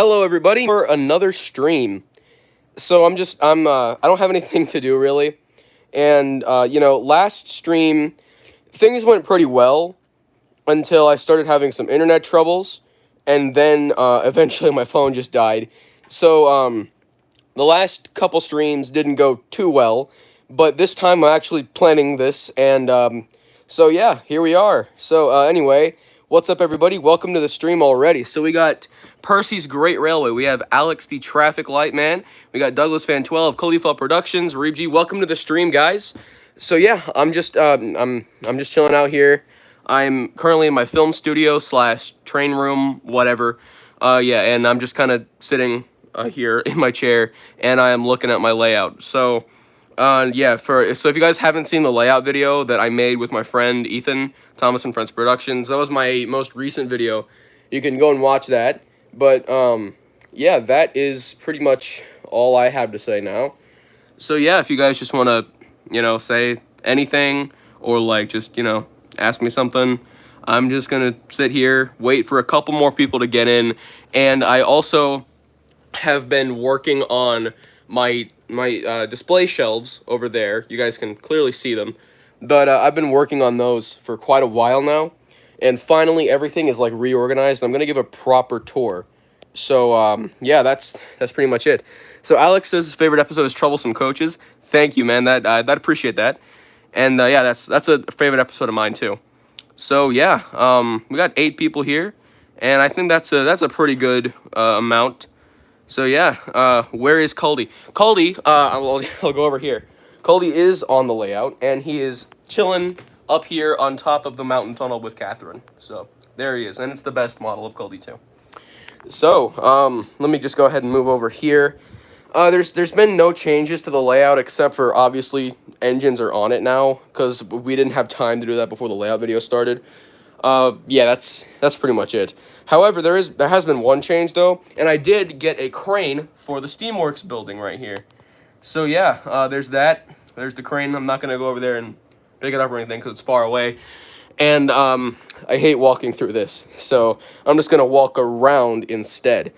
Hello everybody for another stream. So I don't have anything to do really. And last stream things went pretty well until I started having some internet troubles and then eventually my phone just died. So the last couple streams didn't go too well, but this time I'm actually planning this and so yeah, here we are. So anyway, what's up everybody? Welcome to the stream already. So we got Percy's Great Railway. We have Alex the Traffic Light Man. We got Douglas Fan 12, Khalifa Productions, Reeb G. Welcome to the stream, guys. So yeah, I'm just chilling out here. I'm currently in my film studio slash train room, whatever. Yeah, and I'm just kind of sitting here in my chair, and I am looking at my layout. So, yeah, so if you guys haven't seen the layout video that I made with my friend Ethan Thomas and Friends Productions, that was my most recent video. You can go and watch that. But yeah, that is pretty much all I have to say now. So yeah, if you guys just want to, say anything or like just, ask me something, I'm just gonna sit here, wait for a couple more people to get in, and I also have been working on my display shelves over there. You guys can clearly see them, but I've been working on those for quite a while now, and finally everything is like reorganized. I'm gonna give a proper tour. So yeah, that's pretty much it. So Alex says his favorite episode is Troublesome Coaches. Thank you, man. I'd appreciate that. And yeah, that's a favorite episode of mine too. So yeah, we got 8 people here, and I think that's a pretty good amount. So yeah, where is Caldy? Caldy, I'll go over here. Caldy is on the layout, and he is chilling up here on top of the mountain tunnel with Catherine. So there he is, and it's the best model of Caldy too. So let me just go ahead and move over here. There's been no changes to the layout except for obviously engines are on it now because we didn't have time to do that before the layout video started. Yeah, that's pretty much it. However, there has been one change though, and I did get a crane for the Steamworks building right here. So yeah, there's that. There's the crane. I'm not gonna go over there and pick it up or anything because it's far away, and I hate walking through this, so I'm just gonna walk around instead.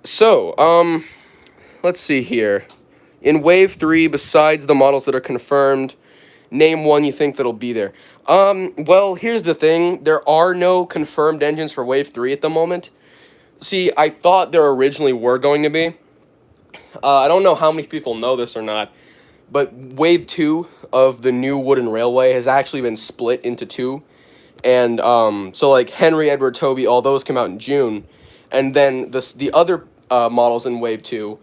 So let's see here. In Wave 3, besides the models that are confirmed, name one you think that'll be there. Well, here's the thing. There are no confirmed engines for Wave 3 at the moment. See, I thought there originally were going to be. I don't know how many people know this or not, but Wave 2 of the new wooden railway has actually been split into 2. And so, like, Henry, Edward, Toby, all those come out in June. And then the other models in Wave 2,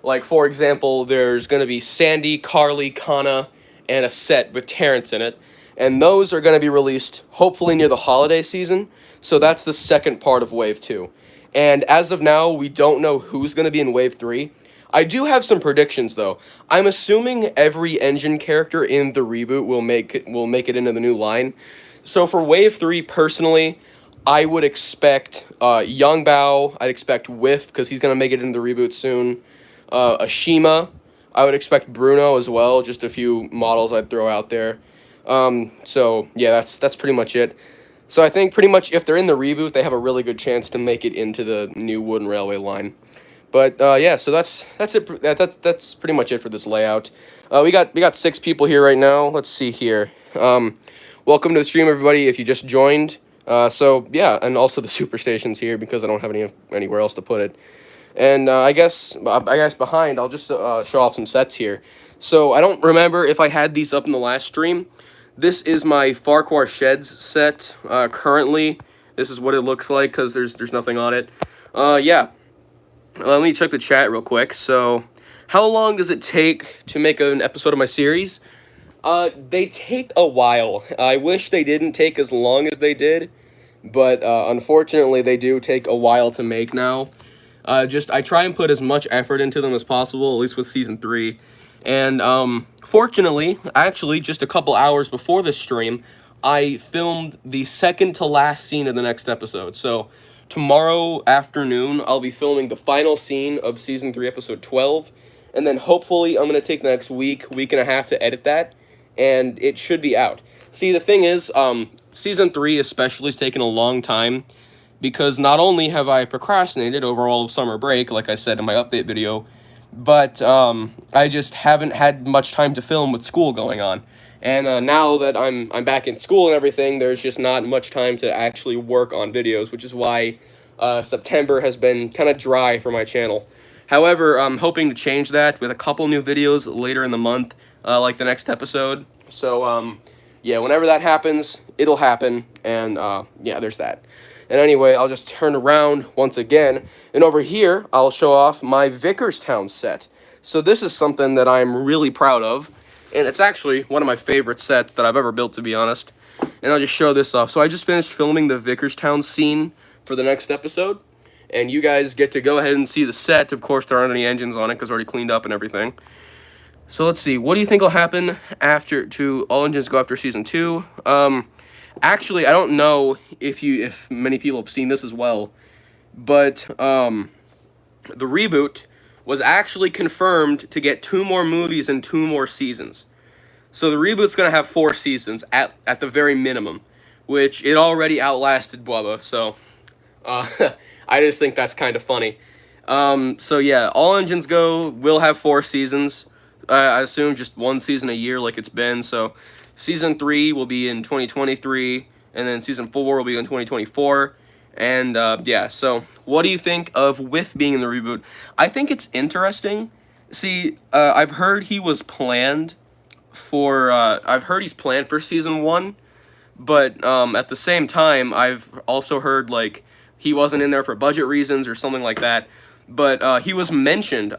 like, for example, there's going to be Sandy, Carly, Kana, and a set with Terrence in it. And those are going to be released hopefully near the holiday season. So that's the second part of Wave 2. And as of now, we don't know who's going to be in Wave 3. I do have some predictions, though. I'm assuming every engine character in the reboot will make it into the new line. So for Wave 3, personally, I would expect Young Bao. I'd expect Whiff, because he's going to make it into the reboot soon. Ashima. I would expect Bruno as well. Just a few models I'd throw out there. So yeah, that's pretty much it. So I think pretty much if they're in the reboot, they have a really good chance to make it into the new wooden railway line. But yeah, so that's it. That's pretty much it for this layout. We got 6 people here right now. Let's see here. Welcome to the stream, everybody. If you just joined. So yeah, and also the superstation's here because I don't have anywhere else to put it. And I guess behind, I'll just show off some sets here. So I don't remember if I had these up in the last stream. This is my Farquhar Sheds set. Currently, this is what it looks like because there's nothing on it. Yeah. Let me check the chat real quick. So, how long does it take to make an episode of my series? They take a while. I wish they didn't take as long as they did, but unfortunately, they do take a while to make now. I try and put as much effort into them as possible, at least with Season 3. And, fortunately, actually, just a couple hours before this stream, I filmed the second to last scene of the next episode. So, tomorrow afternoon, I'll be filming the final scene of Season 3, Episode 12. And then, hopefully, I'm going to take the next week and a half to edit that. And it should be out. See, the thing is, Season 3 especially is taking a long time because not only have I procrastinated over all of summer break, like I said in my update video, but I just haven't had much time to film with school going on. And now that I'm back in school and everything, there's just not much time to actually work on videos, which is why September has been kind of dry for my channel. However, I'm hoping to change that with a couple new videos later in the month, like the next episode. So, yeah, whenever that happens, it'll happen, and yeah, there's that. And anyway, I'll just turn around once again, and over here, I'll show off my Vickerstown set. So this is something that I'm really proud of, and it's actually one of my favorite sets that I've ever built, to be honest. And I'll just show this off. So I just finished filming the Vickerstown scene for the next episode, and you guys get to go ahead and see the set. Of course, there aren't any engines on it because it's already cleaned up and everything. So let's see. What do you think will happen after all engines go after season 2? Actually, I don't know if many people have seen this as well, but the reboot was actually confirmed to get 2 more movies and 2 more seasons. So the reboot's gonna have 4 seasons at the very minimum, which it already outlasted Bubba. So I just think that's kind of funny. So yeah, All Engines Go will have 4 seasons. I assume just 1 season a year like it's been. So season 3 will be in 2023, and then season 4 will be in 2024. And yeah, so what do you think of Whiff being in the reboot? I think it's interesting. See, I've heard he was planned for, I've heard he's planned for season 1, but at the same time, I've also heard, like, he wasn't in there for budget reasons or something like that. But he was mentioned.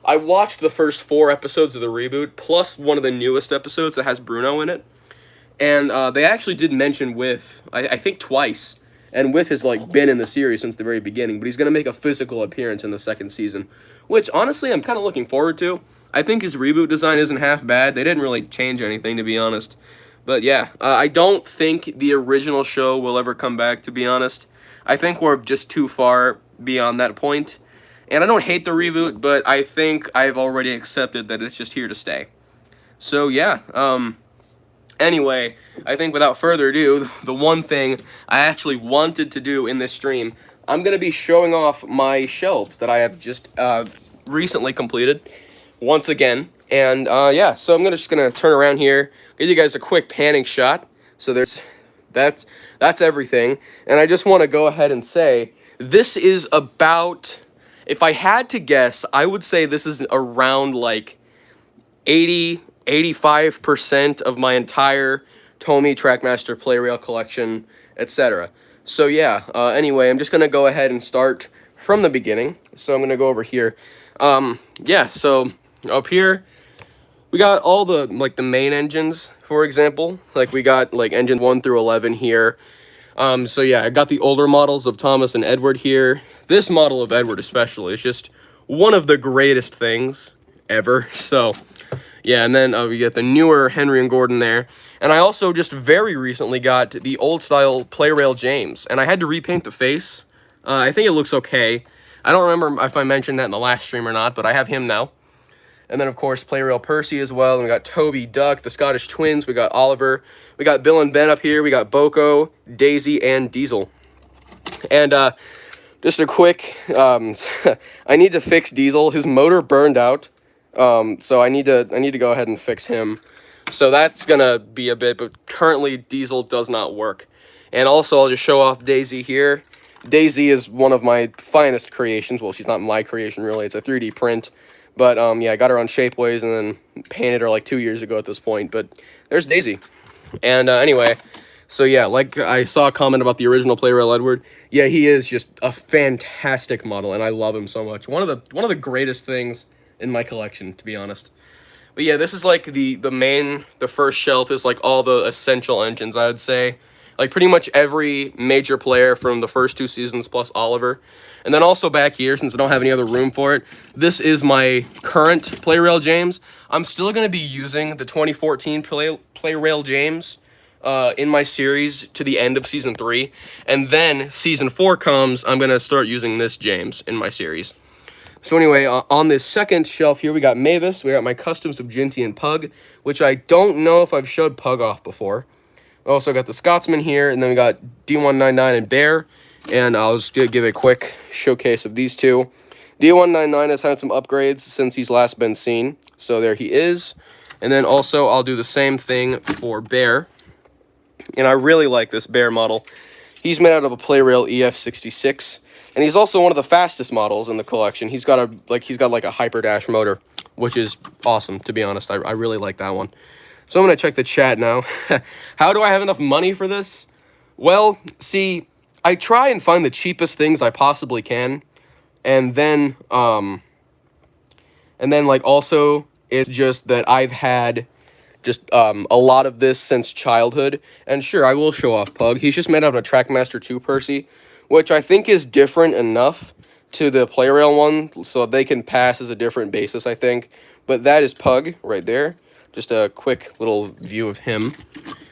I watched the first 4 episodes of the reboot, plus one of the newest episodes that has Bruno in it. And they actually did mention Whiff, I think twice. And Whiff has, like, been in the series since the very beginning, but he's going to make a physical appearance in the 2nd season, which, honestly, I'm kind of looking forward to. I think his reboot design isn't half bad. They didn't really change anything, to be honest. But, yeah, I don't think the original show will ever come back, to be honest. I think we're just too far beyond that point. And I don't hate the reboot, but I think I've already accepted that it's just here to stay. So, yeah, anyway, I think without further ado, the one thing I actually wanted to do in this stream, I'm going to be showing off my shelves that I have just recently completed, once again. And yeah, so I'm just going to turn around here, give you guys a quick panning shot. So that's everything. And I just want to go ahead and say, this is about, if I had to guess, I would say this is around like 85% of my entire Tomy Trackmaster Playrail collection, etc. So yeah, anyway, I'm just going to go ahead and start from the beginning. So I'm going to go over here. Yeah, so up here, we got all the, like, the main engines, for example. Like, we got, like, engine 1 through 11 here. So yeah, I got the older models of Thomas and Edward here. This model of Edward especially is just one of the greatest things ever. So yeah, and then we get the newer Henry and Gordon there. And I also just very recently got the old-style Playrail James. And I had to repaint the face. I think it looks okay. I don't remember if I mentioned that in the last stream or not, but I have him now. And then, of course, Playrail Percy as well. And we got Toby, Duck, the Scottish Twins. We got Oliver. We got Bill and Ben up here. We got Boko, Daisy, and Diesel. And just a quick, I need to fix Diesel. His motor burned out. So I need to go ahead and fix him. So that's gonna be a bit, but currently Diesel does not work. And also I'll just show off Daisy here. Daisy is one of my finest creations. Well, she's not my creation really, it's a 3D print. But yeah, I got her on Shapeways and then painted her like 2 years ago at this point. But there's Daisy. And anyway, so yeah, like I saw a comment about the original Playrail Edward. Yeah, he is just a fantastic model, and I love him so much. One of the greatest things in my collection, to be honest. But yeah, this is like the first shelf is like all the essential engines, I would say. Like pretty much every major player from the first 2 seasons plus Oliver. And then also back here, since I don't have any other room for it, this is my current Playrail James. I'm still going to be using the 2014 Playrail James in my series to the end of Season 3. And then Season 4 comes, I'm going to start using this James in my series. So anyway, on this second shelf here, we got Mavis. We got my customs of Ginty and Pug, which I don't know if I've showed Pug off before. We also got the Scotsman here, and then we got D199 and Bear. And I'll just give a quick showcase of these two. D199 has had some upgrades since he's last been seen, so there he is. And then also I'll do the same thing for Bear. And I really like this Bear model. He's made out of a Playrail EF66, and he's also one of the fastest models in the collection. He's got like a hyper dash motor, which is awesome, to be honest. I really like that one. So I'm gonna check the chat now. How do I have enough money for this? Well, see, I try and find the cheapest things I possibly can, and then like also it's just that I've had just a lot of this since childhood. And sure, I will show off Pug. He's just made out of a Trackmaster 2 Percy, which I think is different enough to the Playrail one, so they can pass as a different basis, I think. But that is Pug right there. Just a quick little view of him.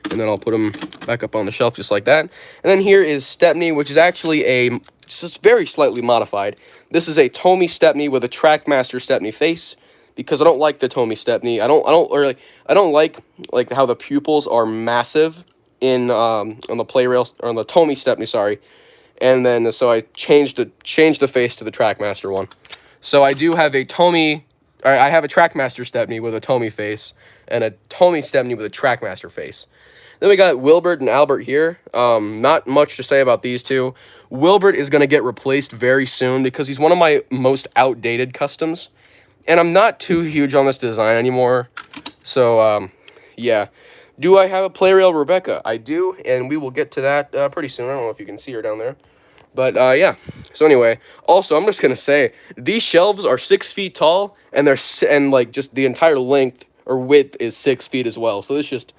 And then I'll put him back up on the shelf just like that. And then here is Stepney, which is actually just very slightly modified. This is a Tomy Stepney with a Trackmaster Stepney face, because I don't like the Tomy Stepney. I don't like how the pupils are massive in on the Playrail, or on the Tomy Stepney, sorry. And then so I changed the face to the Trackmaster one. So I do have a Tomy, I have a Trackmaster Stepney with a Tomy face, and a Tomy Stepney with a Trackmaster face. Then we got Wilbert and Albert here. Not much to say about these two. Wilbert is going to get replaced very soon because he's one of my most outdated customs. And I'm not too huge on this design anymore. So, yeah. Do I have a Playrail Rebecca? I do, and we will get to that pretty soon. I don't know if you can see her down there. But, yeah. So, anyway. Also, I'm just going to say, these shelves are 6 feet tall, and like, just the entire length or width is 6 feet as well. So, there's just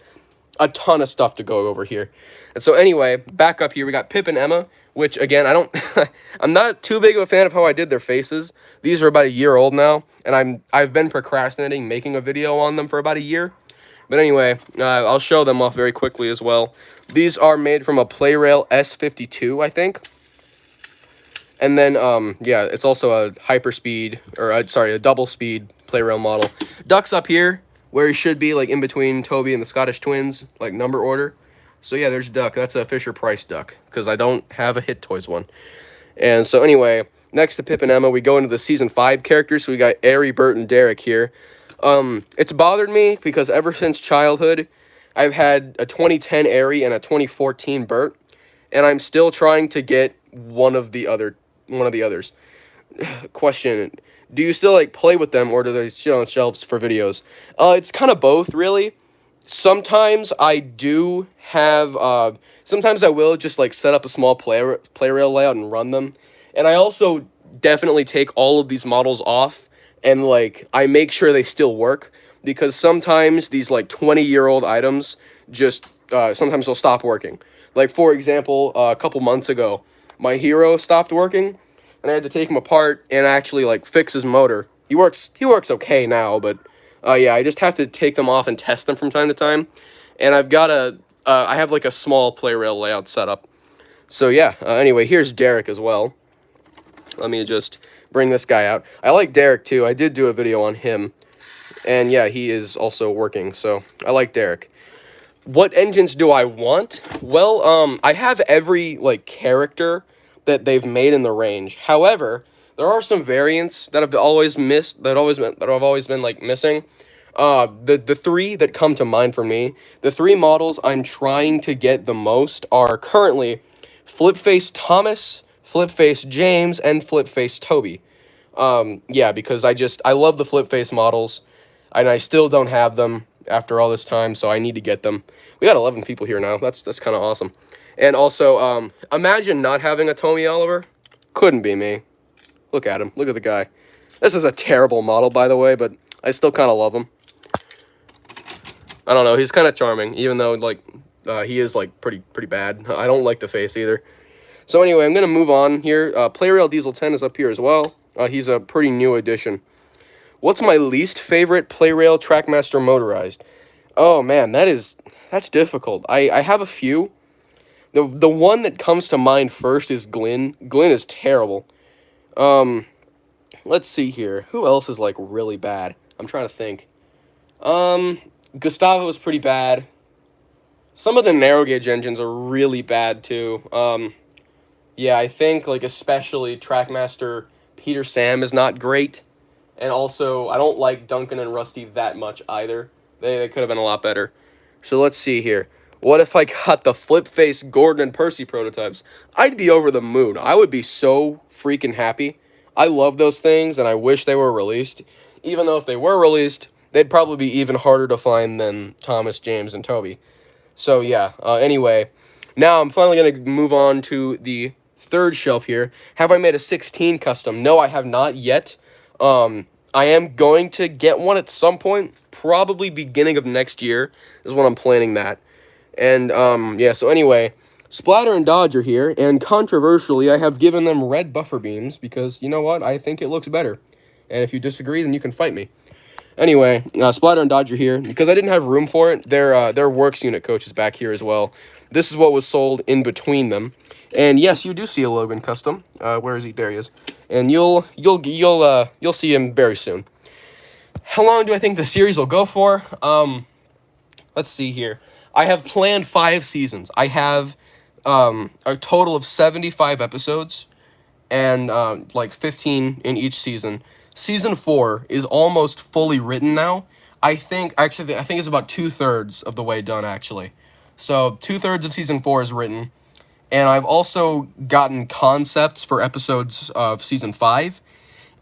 a ton of stuff to go over here. And so anyway, back up here, we got Pip and Emma, which again, I'm not too big of a fan of how I did their faces. These are about a year old now, and I've been procrastinating making a video on them for about a year. But anyway, I'll show them off very quickly as well. These are made from a Playrail S52, I think. And then, yeah, it's also a hyperspeed, or sorry, a double speed Playrail model. Duck's up here, where he should be, like, in between Toby and the Scottish Twins, like, number order. So, yeah, there's Duck. That's a Fisher-Price Duck, because I don't have a Hit Toys one. And so, anyway, next to Pip and Emma, we go into the Season 5 characters. So, we got Ari, Bert, and Derek here. It's bothered me, because ever since childhood, I've had a 2010 Ari and a 2014 Bert, and I'm still trying to get one of the others. Question: do you still like play with them, or do they sit on shelves for videos? It's kind of both, really. Sometimes I do have, sometimes I will just like set up a small Playrail layout and run them. And I also definitely take all of these models off and like I make sure they still work, because sometimes these like 20-year-old items just sometimes they'll stop working. Like for example, a couple months ago, my hero stopped working, and I had to take him apart and actually like fix his motor. He works okay now, but yeah, I just have to take them off and test them from time to time. And I've got I have like a small Playrail layout set up. So yeah, anyway, here's Derek as well. Let me just bring this guy out. I like Derek too. I did do a video on him. And yeah, he is also working, so I like Derek. What engines do I want? Well, I have every like character that they've made in the range. However, there are some variants that I've always missed, that I've always been like missing. The three that come to mind for me, the three models I'm trying to get the most are currently Flipface Thomas, Flipface James, and Flipface Toby. Yeah, because I love the Flipface models, and I still don't have them after all this time, so I need to get them. We got 11 people here now. That's kind of awesome. And also, imagine not having a Tommy Oliver. Couldn't be me. Look at him. Look at the guy. This is a terrible model, by the way, but I still kind of love him. I don't know. He's kind of charming, even though, like, he is, like, pretty bad. I don't like the face either. So anyway, I'm going to move on here. Playrail Diesel 10 is up here as well. He's a pretty new addition. What's my least favorite Playrail Trackmaster motorized? Oh, man, that's difficult. I have a few. The one that comes to mind first is Glyn. Glyn is terrible. Let's see here. Who else is, like, really bad? I'm trying to think. Gustavo is pretty bad. Some of the narrow gauge engines are really bad, too. Yeah, I think like especially Trackmaster Peter Sam is not great, and also I don't like Duncan and Rusty that much either. They could have been a lot better. So let's see here. What if I got the flip face Gordon and Percy prototypes? I'd be over the moon. I would be so freaking happy. I love those things, and I wish they were released. Even though if they were released, they'd probably be even harder to find than Thomas, James, and Toby. So yeah, anyway, now I'm finally going to move on to the third shelf here. Have I made a 16 custom? No, I have not yet. I am going to get one at some point, probably beginning of next year is when I'm planning that. And, yeah, so anyway, Splatter and Dodge are here, and controversially, I have given them red buffer beams because, you know what, I think it looks better. And if you disagree, then you can fight me. Anyway, Splatter and Dodge are here. Because I didn't have room for it, their works unit coach is back here as well. This is what was sold in between them. And yes, you do see a Logan custom. Where is he? There he is. And you'll see him very soon. How long do I think the series will go for? Let's see here. I have planned 5 seasons. I have a total of 75 episodes and like 15 in each season. Season 4 is almost fully written now. I think it's about 2/3 of the way done actually. So 2/3 of season 4 is written, and I've also gotten concepts for episodes of season 5.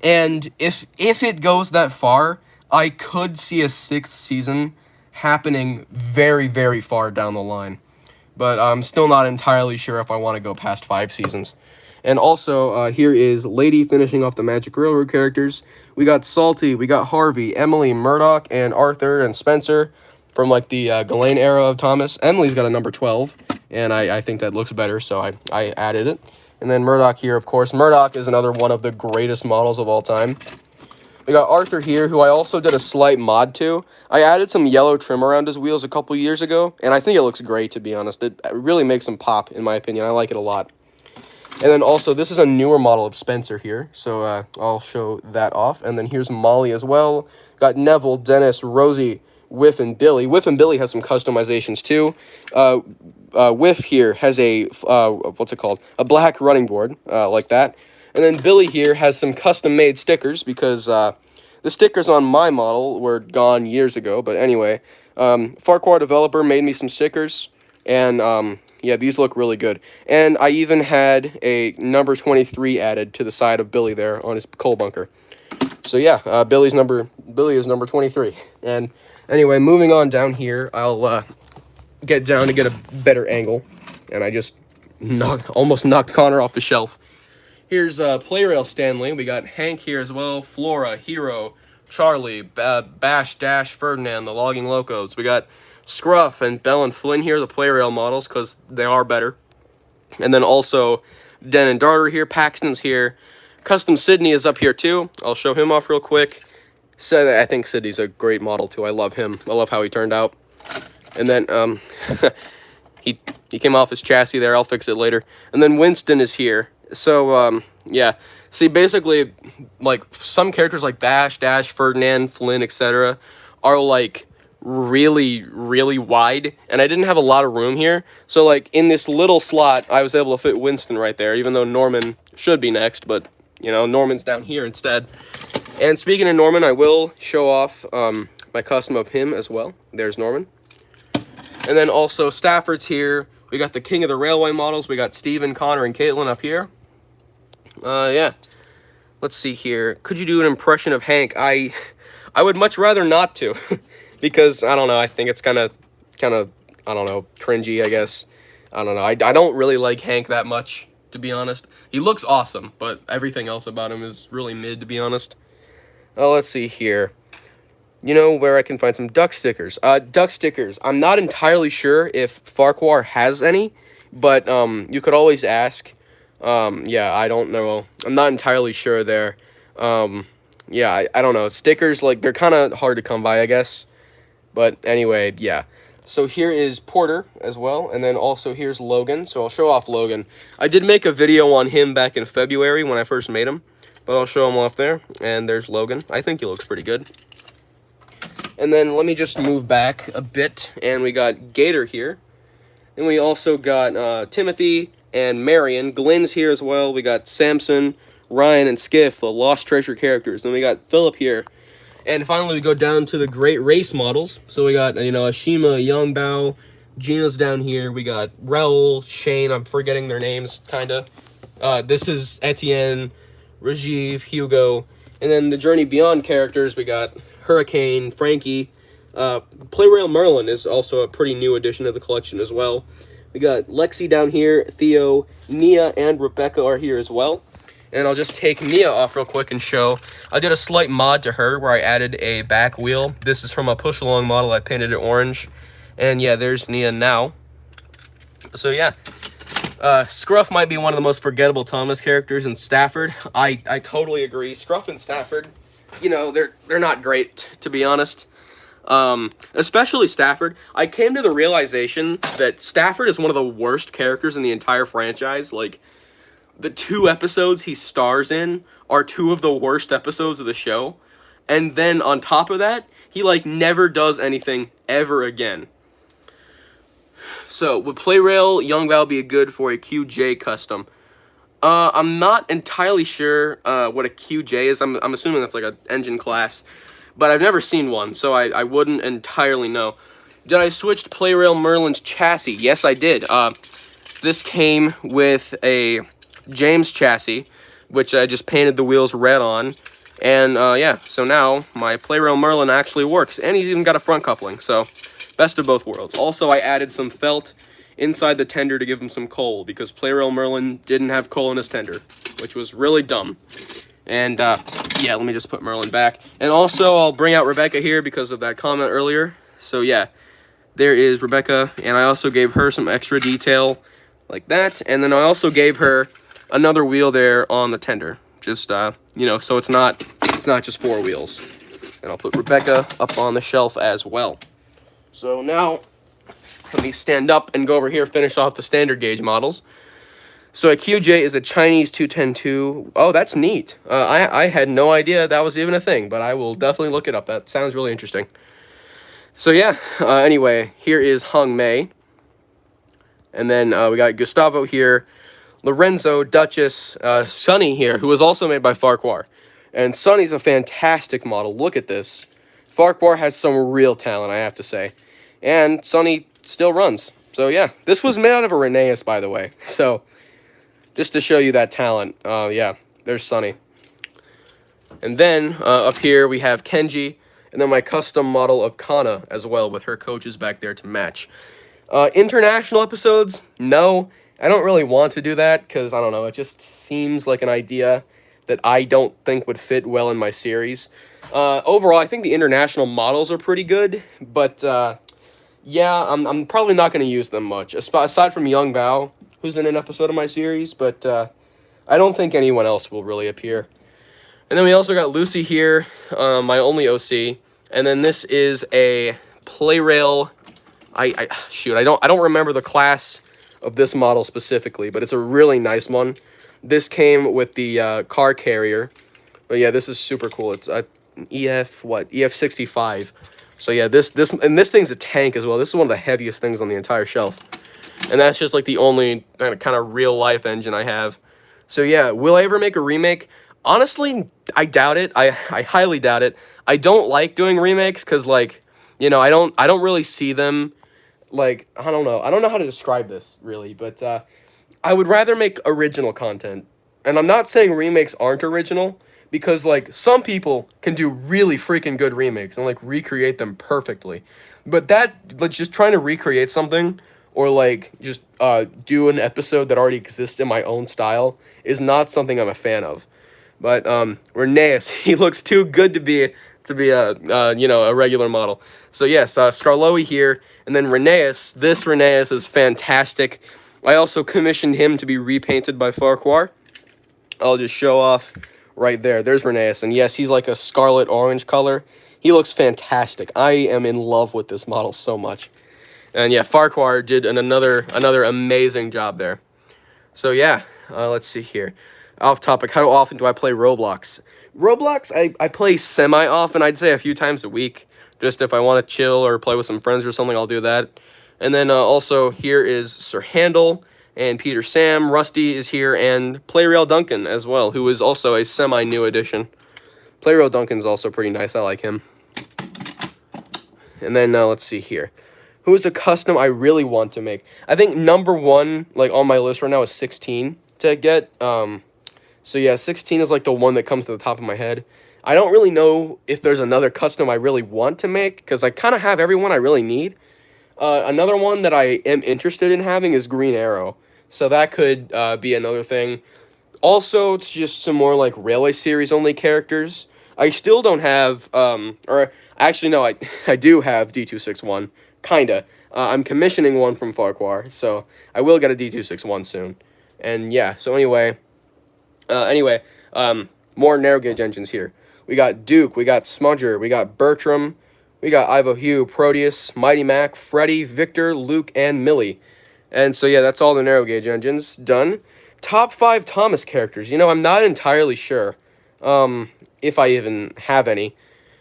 And if it goes that far, I could see a 6th season happening very, very far down the line. But I'm still not entirely sure if I want to go past 5 seasons. And also, here is Lady finishing off the Magic Railroad characters. We got Salty, we got Harvey, Emily, Murdoch, and Arthur, and Spencer from, like, the Ghislaine era of Thomas. Emily's got a number 12, and I think that looks better, so I added it. And then Murdoch here, of course. Murdoch is another one of the greatest models of all time. We got Arthur here, who I also did a slight mod to. I added some yellow trim around his wheels a couple years ago, and I think it looks great, to be honest. It really makes him pop, in my opinion. I like it a lot. And then also, this is a newer model of Spencer here, so I'll show that off. And then here's Molly as well. Got Neville, Dennis, Rosie, Whiff, and Billy. Whiff and Billy has some customizations, too. Whiff here has a, what's it called? A black running board, like that. And then Billy here has some custom-made stickers, because the stickers on my model were gone years ago. But anyway, Farquhar Developer made me some stickers, and yeah, these look really good. And I even had a number 23 added to the side of Billy there on his coal bunker. So yeah, Billy is number 23. And anyway, moving on down here, I'll get down to get a better angle. And I just almost knocked Connor off the shelf. Here's Playrail Stanley. We got Hank here as well. Flora, Hero, Charlie, Bash, Dash, Ferdinand, the Logging Locos. We got Scruff and Bell and Flynn here, the Playrail models, because they are better. And then also Den and Darter here. Paxton's here. Custom Sydney is up here too. I'll show him off real quick. So I think Sydney's a great model too. I love him. I love how he turned out. And then he came off his chassis there. I'll fix it later. And then Winston is here. So yeah. See, basically, like some characters like Bash, Dash, Ferdinand, Flynn, etc. are like really, really wide, and I didn't have a lot of room here. So like in this little slot, I was able to fit Winston right there, even though Norman should be next, but you know, Norman's down here instead. And speaking of Norman, I will show off my custom of him as well. There's Norman. And then also Stafford's here. We got the King of the Railway models. We got Steven, Connor, and Caitlin up here. Yeah. Let's see here. Could you do an impression of Hank? I would much rather not to. Because, I don't know, I think it's kind of, I don't know, cringy, I guess. I don't know. I don't really like Hank that much, to be honest. He looks awesome, but everything else about him is really mid, to be honest. Let's see here. You know where I can find some duck stickers. Duck stickers. I'm not entirely sure if Farquhar has any, but you could always ask. Yeah, I don't know. I'm not entirely sure there. Yeah, I don't know. Stickers, like, they're kind of hard to come by, I guess. But anyway, yeah. So here is Porter as well, and then also here's Logan. So I'll show off Logan. I did make a video on him back in February when I first made him, but I'll show him off there. And there's Logan. I think he looks pretty good. And then let me just move back a bit, and we got Gator here. And we also got Timothy, and Marion. Glenn's here as well. We got Samson, Ryan, and Skiff, the Lost Treasure characters. Then we got Philip here. And finally, we go down to the great race models. So we got, Ashima, Young Bao, Gina's down here. We got Raul, Shane, I'm forgetting their names, kind of. This is Etienne, Rajiv, Hugo. And then the Journey Beyond characters, we got Hurricane, Frankie. Playrail Merlin is also a pretty new addition to the collection as well. We got Lexi down here, Theo, Nia, and Rebecca are here as well. And I'll just take Nia off real quick and show. I did a slight mod to her where I added a back wheel. This is from a push-along model. I painted it orange. And yeah, there's Nia now. So yeah. Scruff might be one of the most forgettable Thomas characters in Stafford. I totally agree. Scruff and Stafford, they're not great, to be honest. Especially Stafford. I came to the realization that Stafford is one of the worst characters in the entire franchise. Like, the 2 episodes he stars in are 2 of the worst episodes of the show. And then on top of that, he, never does anything ever again. So, would Playrail Young Val be good for a QJ custom? I'm not entirely sure what a QJ is. I'm assuming that's like an engine class. But I've never seen one, so I wouldn't entirely know. Did I switch to Playrail Merlin's chassis? Yes, I did. This came with a James chassis, which I just painted the wheels red on. And, yeah, so now my Playrail Merlin actually works. And he's even got a front coupling, so best of both worlds. Also, I added some felt inside the tender to give him some coal, because Playrail Merlin didn't have coal in his tender, which was really dumb. And, yeah, let me just put Merlin back. And also, I'll bring out Rebecca here because of that comment earlier. So, yeah, there is Rebecca. And I also gave her some extra detail like that. And then I also gave her another wheel there on the tender. Just, so it's not just 4 wheels. And I'll put Rebecca up on the shelf as well. So now, let me stand up and go over here, finish off the standard gauge models. So a QJ is a Chinese 210-2. Oh, that's neat. I had no idea that was even a thing, but I will definitely look it up. That sounds really interesting. So yeah, anyway, here is Hung Mei. And then we got Gustavo here, Lorenzo, Duchess, Sunny here, who was also made by Farquhar. And Sunny's a fantastic model. Look at this. Farquhar has some real talent, I have to say. And Sunny still runs. So yeah, this was made out of a Rheneas, by the way. So, just to show you that talent, yeah, there's Sunny. And then, up here, we have Kenji, and then my custom model of Kana as well, with her coaches back there to match. International episodes, no, I don't really want to do that, because, I don't know, it just seems like an idea that I don't think would fit well in my series. Overall, I think the international models are pretty good, but, yeah, I'm probably not going to use them much, aside from Young Bao, who's in an episode of my series, but I don't think anyone else will really appear. And then we also got Lucy here, my only OC, and then this is a Playrail. I don't remember the class of this model specifically, but it's a really nice one. This came with the car carrier, but yeah, this is super cool. It's a EF65. So yeah, this thing's a tank as well. This is one of the heaviest things on the entire shelf. And that's just like the only kind of real life engine I have. So yeah, will I ever make a remake? Honestly, I doubt it. I highly doubt it. I don't like doing remakes because, like, I don't really see them. Like, I don't know how to describe this really, but I would rather make original content. And I'm not saying remakes aren't original, because like some people can do really freaking good remakes and like recreate them perfectly. But like just trying to recreate something, or like just do an episode that already exists in my own style, is not something I'm a fan of. But Rheneas, he looks too good to be a regular model. So yes, Skarloey here, and then Rheneas. This Rheneas is fantastic. I also commissioned him to be repainted by Farquhar. I'll just show off right there. There's Rheneas, and yes, he's like a scarlet orange color. He looks fantastic. I am in love with this model so much. And yeah, Farquhar did another amazing job there. So yeah, let's see here. Off topic, how often do I play Roblox? Roblox, I play semi-often. I'd say a few times a week. Just if I want to chill or play with some friends or something, I'll do that. And then also here is Sir Handel and Peter Sam. Rusty is here, and Playrail Duncan as well, who is also a semi-new addition. Playrail Duncan's also pretty nice. I like him. And then let's see here. Who is a custom I really want to make? I think number one, like on my list right now, is 16 to get. So yeah, 16 is like the one that comes to the top of my head. I don't really know if there's another custom I really want to make, because I kind of have everyone I really need. Another one that I am interested in having is Green Arrow. So that could be another thing. Also, it's just some more like Railway Series only characters. I still don't have, or actually no, I do have D261, kinda. I'm commissioning one from Farquhar, so I will get a D261 soon. And yeah, so anyway, more narrow gauge engines here. We got Duke, we got Smudger, we got Bertram, we got Ivo Hugh, Proteus, Mighty Mac, Freddy, Victor, Luke, and Millie. And so yeah, that's all the narrow gauge engines done. Top 5 Thomas characters. You know, I'm not entirely sure if I even have any,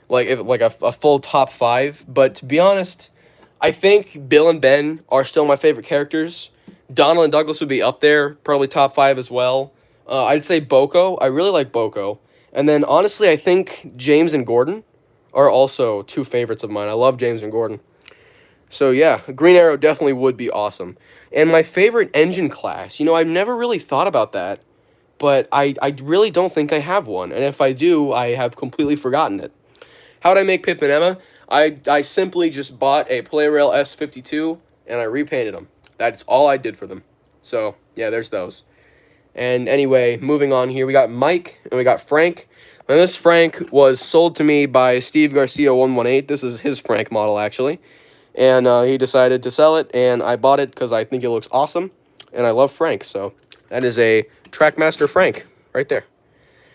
like a full top 5. But to be honest, I think Bill and Ben are still my favorite characters. Donald and Douglas would be up there, probably top 5 as well. I'd say Boko. I really like Boko. And then, honestly, I think James and Gordon are also 2 favorites of mine. I love James and Gordon. So, yeah, Green Arrow definitely would be awesome. And my favorite engine class, you know, I've never really thought about that, but I really don't think I have one. And if I do, I have completely forgotten it. How did I make Pip and Emma? I simply just bought a Playrail S52, and I repainted them. That's all I did for them. So, yeah, there's those. And anyway, moving on here, we got Mike and we got Frank. And this Frank was sold to me by Steve Garcia 118. This is his Frank model, actually. And he decided to sell it, and I bought it because I think it looks awesome. And I love Frank, so that is a Trackmaster Frank right there.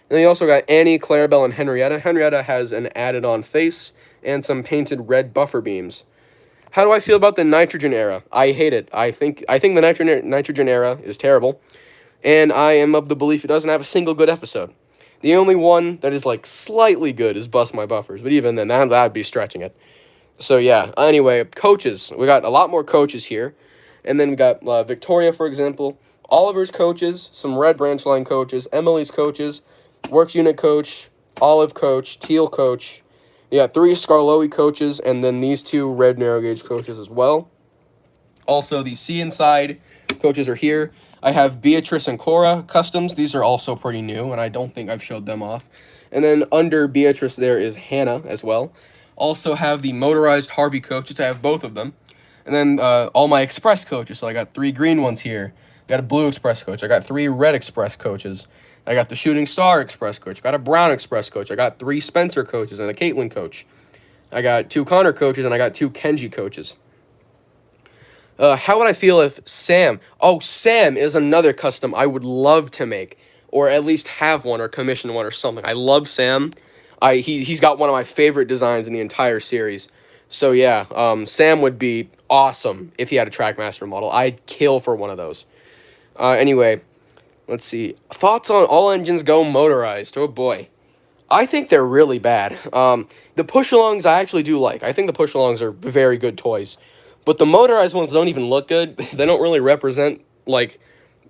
And then you also got Annie, Clarabelle, and Henrietta. Henrietta has an added-on face and some painted red buffer beams. How do I feel about the nitrogen era? I hate it. I think the nitrogen era is terrible. And I am of the belief it doesn't have a single good episode. The only one that is, like, slightly good is Bust My Buffers. But even then, that would be stretching it. So, yeah. Anyway, coaches. We got a lot more coaches here. And then we got Victoria, for example. Oliver's coaches. Some Red Branch Line coaches. Emily's coaches. Works Unit coach. Olive coach. Teal coach. You got 3 Scarloey coaches. And then these 2 Red Narrow Gauge coaches as well. Also, the C Inside coaches are here. I have Beatrice and Cora customs. These are also pretty new, and I don't think I've showed them off. And then under Beatrice there is Hannah as well. Also have the motorized Harvey coaches. I have both of them. And then all my Express coaches. So I got 3 green ones here. Got a blue Express coach. I got 3 red Express coaches. I got the Shooting Star Express coach. I got a brown Express coach. I got 3 Spencer coaches and a Caitlin coach. I got 2 Connor coaches, and I got 2 Kenji coaches. How would I feel if Sam... Oh, Sam is another custom I would love to make. Or at least have one or commission one or something. I love Sam. He's got one of my favorite designs in the entire series. So yeah, Sam would be awesome if he had a Trackmaster model. I'd kill for one of those. Anyway, let's see. Thoughts on All Engines Go motorized? Oh boy. I think they're really bad. The push-alongs I actually do like. I think the push-alongs are very good toys. But the motorized ones don't even look good. They don't really represent, like,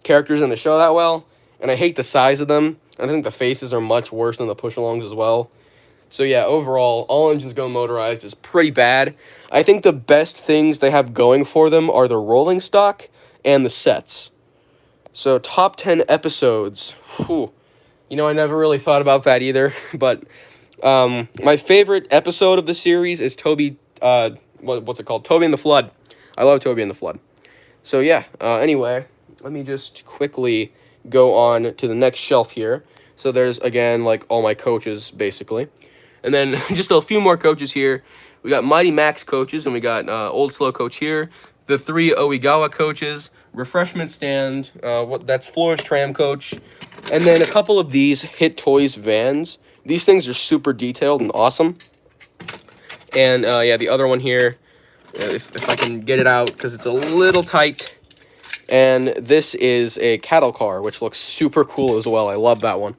characters in the show that well. And I hate the size of them. I think the faces are much worse than the push-alongs as well. So yeah, overall, All Engines Go motorized is pretty bad. I think the best things they have going for them are the rolling stock and the sets. So top 10 episodes. Whew. You know, I never really thought about that either. But my favorite episode of the series is Toby... what's it called? Toby and the Flood. I love Toby and the Flood. So yeah, anyway, let me just quickly go on to the next shelf here. So there's, again, like, all my coaches, basically. And then just a few more coaches here. We got Mighty Max coaches, and we got Old Slow coach here. The 3 Oigawa coaches. Refreshment stand. That's Floor's Tram coach. And then a couple of these Hit Toys vans. These things are super detailed and awesome. And, yeah, the other one here, if I can get it out, because it's a little tight. And this is a cattle car, which looks super cool as well. I love that one.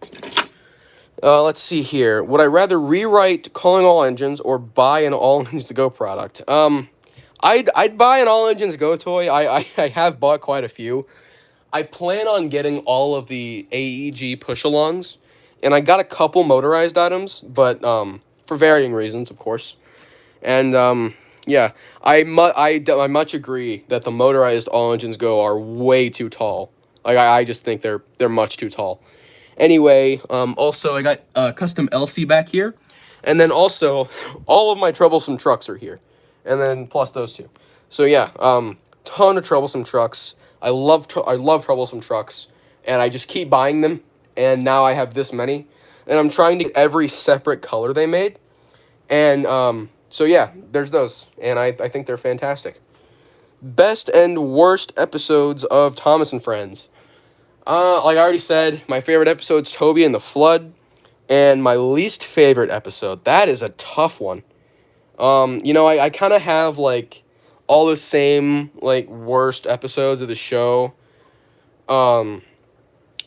Let's see here. Would I rather rewrite Calling All Engines or buy an All Engines Go product? I'd buy an All Engines Go toy. I have bought quite a few. I plan on getting all of the AEG push-alongs, and I got a couple motorized items, but for varying reasons, of course. And yeah, I much agree that the motorized All Engines Go are way too tall. Like I just think they're much too tall. Anyway, also I got custom LC back here, and then also all of my troublesome trucks are here, and then plus those two. So yeah, ton of troublesome trucks. I love troublesome trucks, and I just keep buying them, and now I have this many, and I'm trying to get every separate color they made, and so yeah, there's those, and I think they're fantastic. Best and worst episodes of Thomas and Friends. Like I already said, my favorite episode's Toby and the Flood, and my least favorite episode, that is a tough one. I kind of have, like, all the same, like, worst episodes of the show. Um,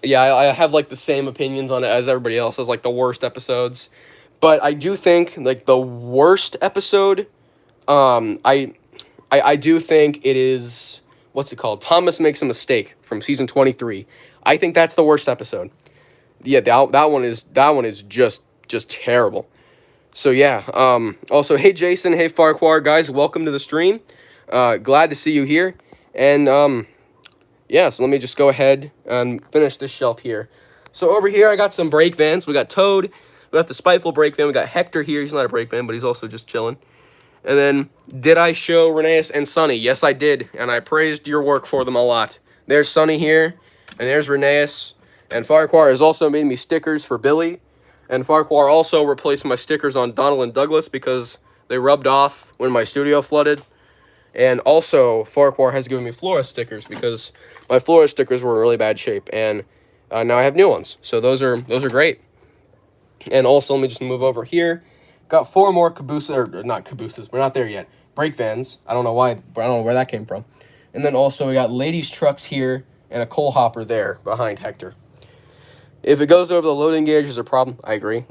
yeah, I have, like, the same opinions on it as everybody else has, like, the worst episodes. But I do think, like, the worst episode, I do think it is, what's it called? Thomas Makes a Mistake from season 23. I think that's the worst episode. Yeah, that one is just terrible. So yeah, also, hey Jason, hey Farquhar, guys, welcome to the stream. Glad to see you here. And yeah, so let me just go ahead and finish this shelf here. So over here I got some brake vans. We got Toad, we got the Spiteful brake van, we got Hector here. He's not a brake van, but he's also just chilling. And then, did I show Rheneas and Sunny? Yes, I did, and I praised your work for them a lot. There's Sunny here, and there's Rheneas. And Farquhar has also made me stickers for Billy. And Farquhar also replaced my stickers on Donald and Douglas because they rubbed off when my studio flooded. And also, Farquhar has given me Flora stickers because my Flora stickers were in really bad shape, and now I have new ones. So those are great. And also, let me just move over here. Got 4 more cabooses, or not cabooses, we're not there yet. Brake vans. I don't know why, but I don't know where that came from. And then also we got ladies' trucks here and a coal hopper there behind Hector. If it goes over the loading gauge, is a problem. I agree.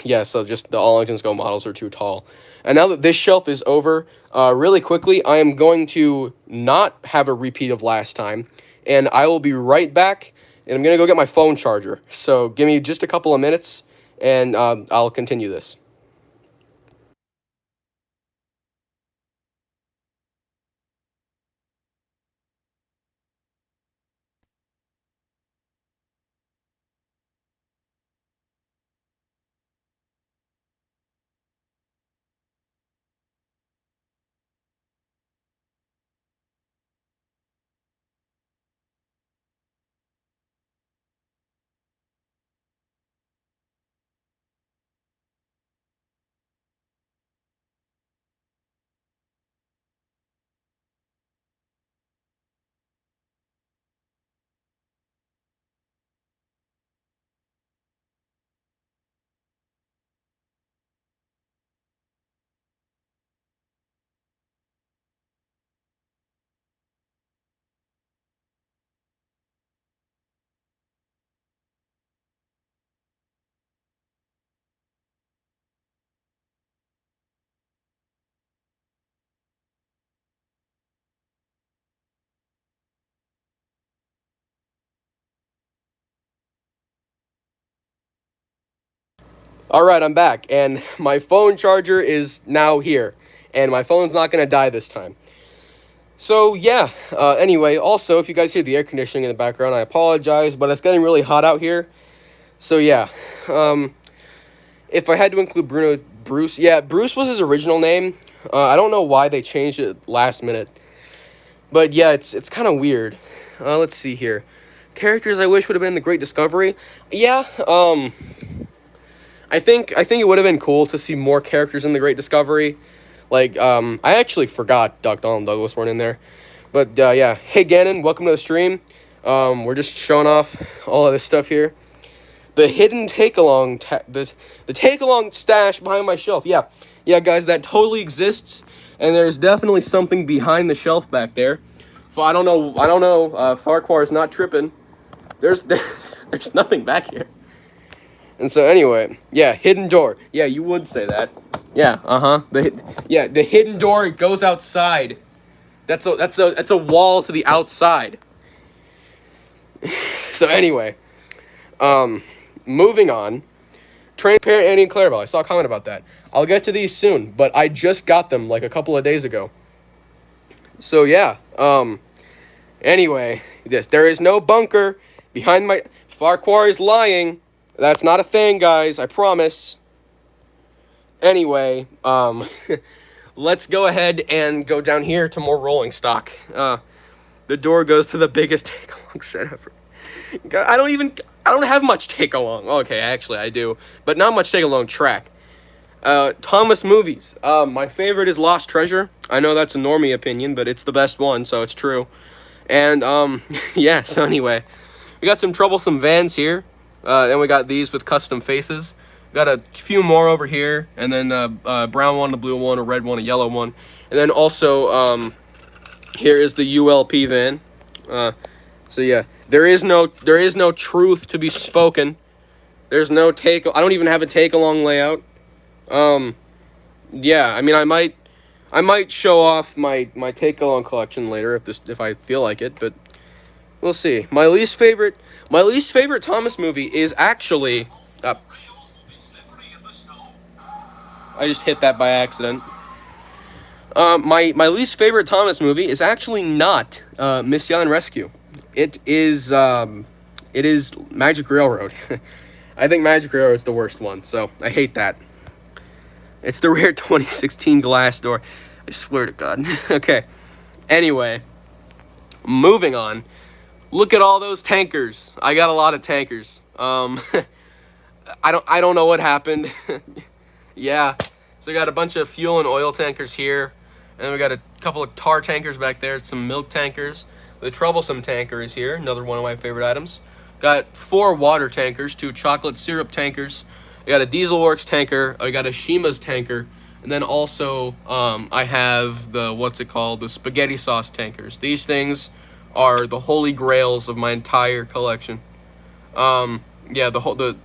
Yeah, so just the All Engines Go models are too tall. And now that this shelf is over, really quickly, I am going to not have a repeat of last time. And I will be right back, and I'm going to go get my phone charger. So give me just a couple of minutes, and I'll continue this. All right, I'm back, and my phone charger is now here, and my phone's not going to die this time. So, yeah, anyway, also, if you guys hear the air conditioning in the background, I apologize, but it's getting really hot out here. So, yeah, if I had to include Bruce, yeah, Bruce was his original name. I don't know why they changed it last minute, but yeah, it's kind of weird. Let's see here. Characters I wish would have been in the Great Discovery. Yeah, I think it would have been cool to see more characters in the Great Discovery. Like, I actually forgot Doc, Donald, and Douglas weren't in there. But, yeah. Hey, Gannon, welcome to the stream. We're just showing off all of this stuff here. The hidden take-along, the take-along stash behind my shelf. Yeah. Yeah, guys, that totally exists. And there's definitely something behind the shelf back there. So I don't know. Farquhar is not tripping. There's nothing back here. And so anyway, yeah, hidden door. Yeah, you would say that. Yeah, the hidden door goes outside. That's a wall to the outside. So anyway, moving on. Transparent Annie and Clarabelle. I saw a comment about that. I'll get to these soon, but I just got them like a couple of days ago. So yeah. Anyway, there is no bunker behind my. Farquhar is lying. That's not a thing, guys. I promise. Anyway, let's go ahead and go down here to more rolling stock. The door goes to the biggest take-along set ever. I don't have much take-along. Okay, actually I do, but not much take-along track. Thomas movies. My favorite is Lost Treasure. I know that's a normie opinion, but it's the best one, so it's true. And, yeah, so anyway. We got some troublesome vans here. Then we got these with custom faces. Got a few more over here, and then a brown one, a blue one, a red one, a yellow one. And then also, here is the ULP van. So yeah, there is no truth to be spoken. There's no take. I don't even have a take-along layout. Yeah, I mean, I might show off my take-along collection later if I feel like it, but we'll see. My least favorite Thomas movie is actually. I just hit that by accident. My least favorite Thomas movie is actually not Mission Rescue. It is Magic Railroad. I think Magic Railroad is the worst one, so I hate that. It's the rare 2016 glass door. I swear to God. Okay. Anyway, moving on. Look at all those tankers. I got a lot of tankers. I don't know what happened. Yeah. So we got a bunch of fuel and oil tankers here. And then we got a couple of tar tankers back there, some milk tankers. The troublesome tanker is here, another one of my favorite items. Got 4 water tankers, 2 chocolate syrup tankers. I got a Diesel Works tanker. I got a Shima's tanker. And then also, I have the spaghetti sauce tankers. These things are the holy grails of my entire collection. Yeah,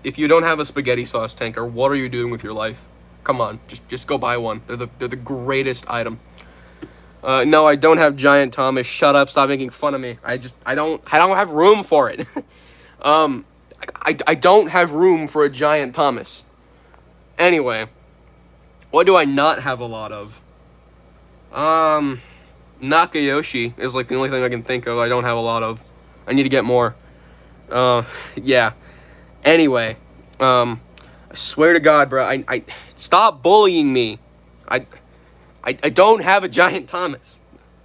if you don't have a spaghetti sauce tanker, what are you doing with your life? Come on, just go buy one. They're the greatest item. No, I don't have Giant Thomas. Shut up! Stop making fun of me. I don't have room for it. I don't have room for a Giant Thomas. Anyway, what do I not have a lot of? Nakayoshi is like the only thing I can think of. I don't have a lot of. I need to get more. Yeah. Anyway, I swear to God, bro. I stop bullying me. I don't have a Giant Thomas.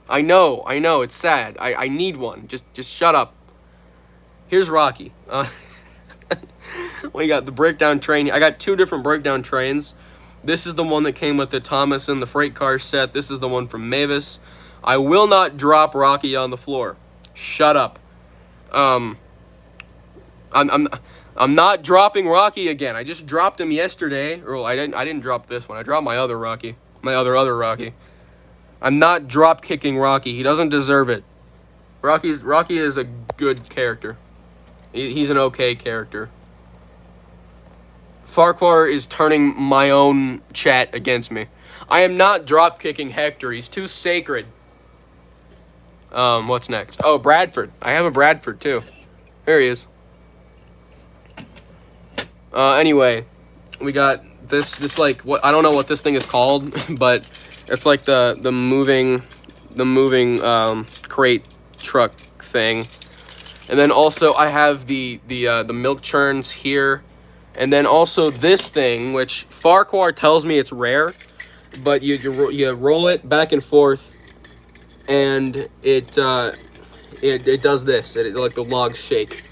I know, it's sad. I need one. Just shut up. Here's Rocky. We got the breakdown train. I got 2 different breakdown trains. This is the one that came with the Thomas and the freight car set. This is the one from Mavis. I will not drop Rocky on the floor. Shut up. I'm not dropping Rocky again. I just dropped him yesterday. Or I didn't drop this one. I dropped my other Rocky. My other Rocky. I'm not drop kicking Rocky. He doesn't deserve it. Rocky is a good character. He's an okay character. Farquhar is turning my own chat against me. I am not drop kicking Hector. He's too sacred. What's next? Oh, Bradford. I have a Bradford too. There he is. Anyway, we got this like what I don't know what this thing is called, but it's like the moving crate truck thing. And then also I have the milk churns here, and then also this thing which Farquhar tells me it's rare, but you roll it back and forth, and it does this. It like the logs shake.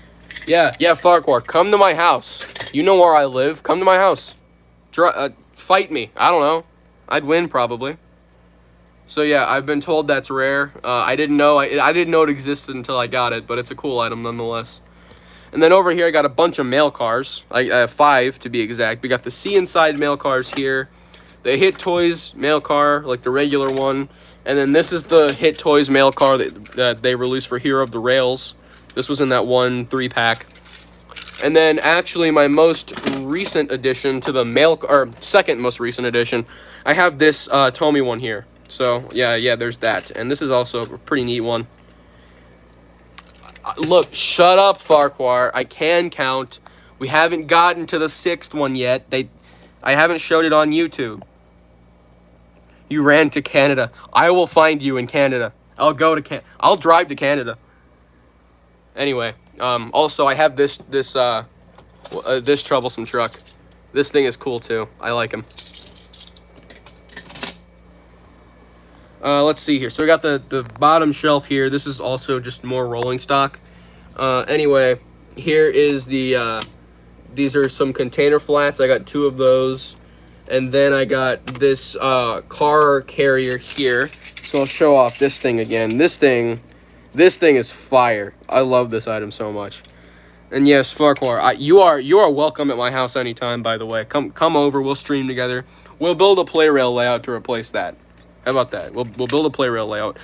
Yeah, Farquhar, come to my house. You know where I live. Come to my house. Fight me. I don't know. I'd win probably. So yeah, I've been told that's rare. I didn't know it existed until I got it, but it's a cool item nonetheless. And then over here I got a bunch of mail cars. I have 5 to be exact. We got the See Inside mail cars here, the Hit Toys mail car, like the regular one, and then this is the Hit Toys mail car that they released for Hero of the Rails. This was in that 1 3-pack. And then actually my most recent addition to the second most recent addition, I have this Tomy one here. So yeah, there's that. And this is also a pretty neat one. Look, shut up, Farquhar. I can count. We haven't gotten to the 6th one yet. I haven't showed it on YouTube. You ran to Canada. I will find you in Canada. I'll drive to Canada. Anyway, also I have this troublesome truck. This thing is cool too. I like him. Let's see here. So we got the bottom shelf here. This is also just more rolling stock. Anyway, here is these are some container flats. I got 2 of those. And then I got this car carrier here. So I'll show off this thing again. This thing is fire. I love this item so much. And yes, Farquhar, you are welcome at my house anytime, by the way. Come over, we'll stream together. We'll build a play rail layout to replace that. How about that? We'll build a play rail layout.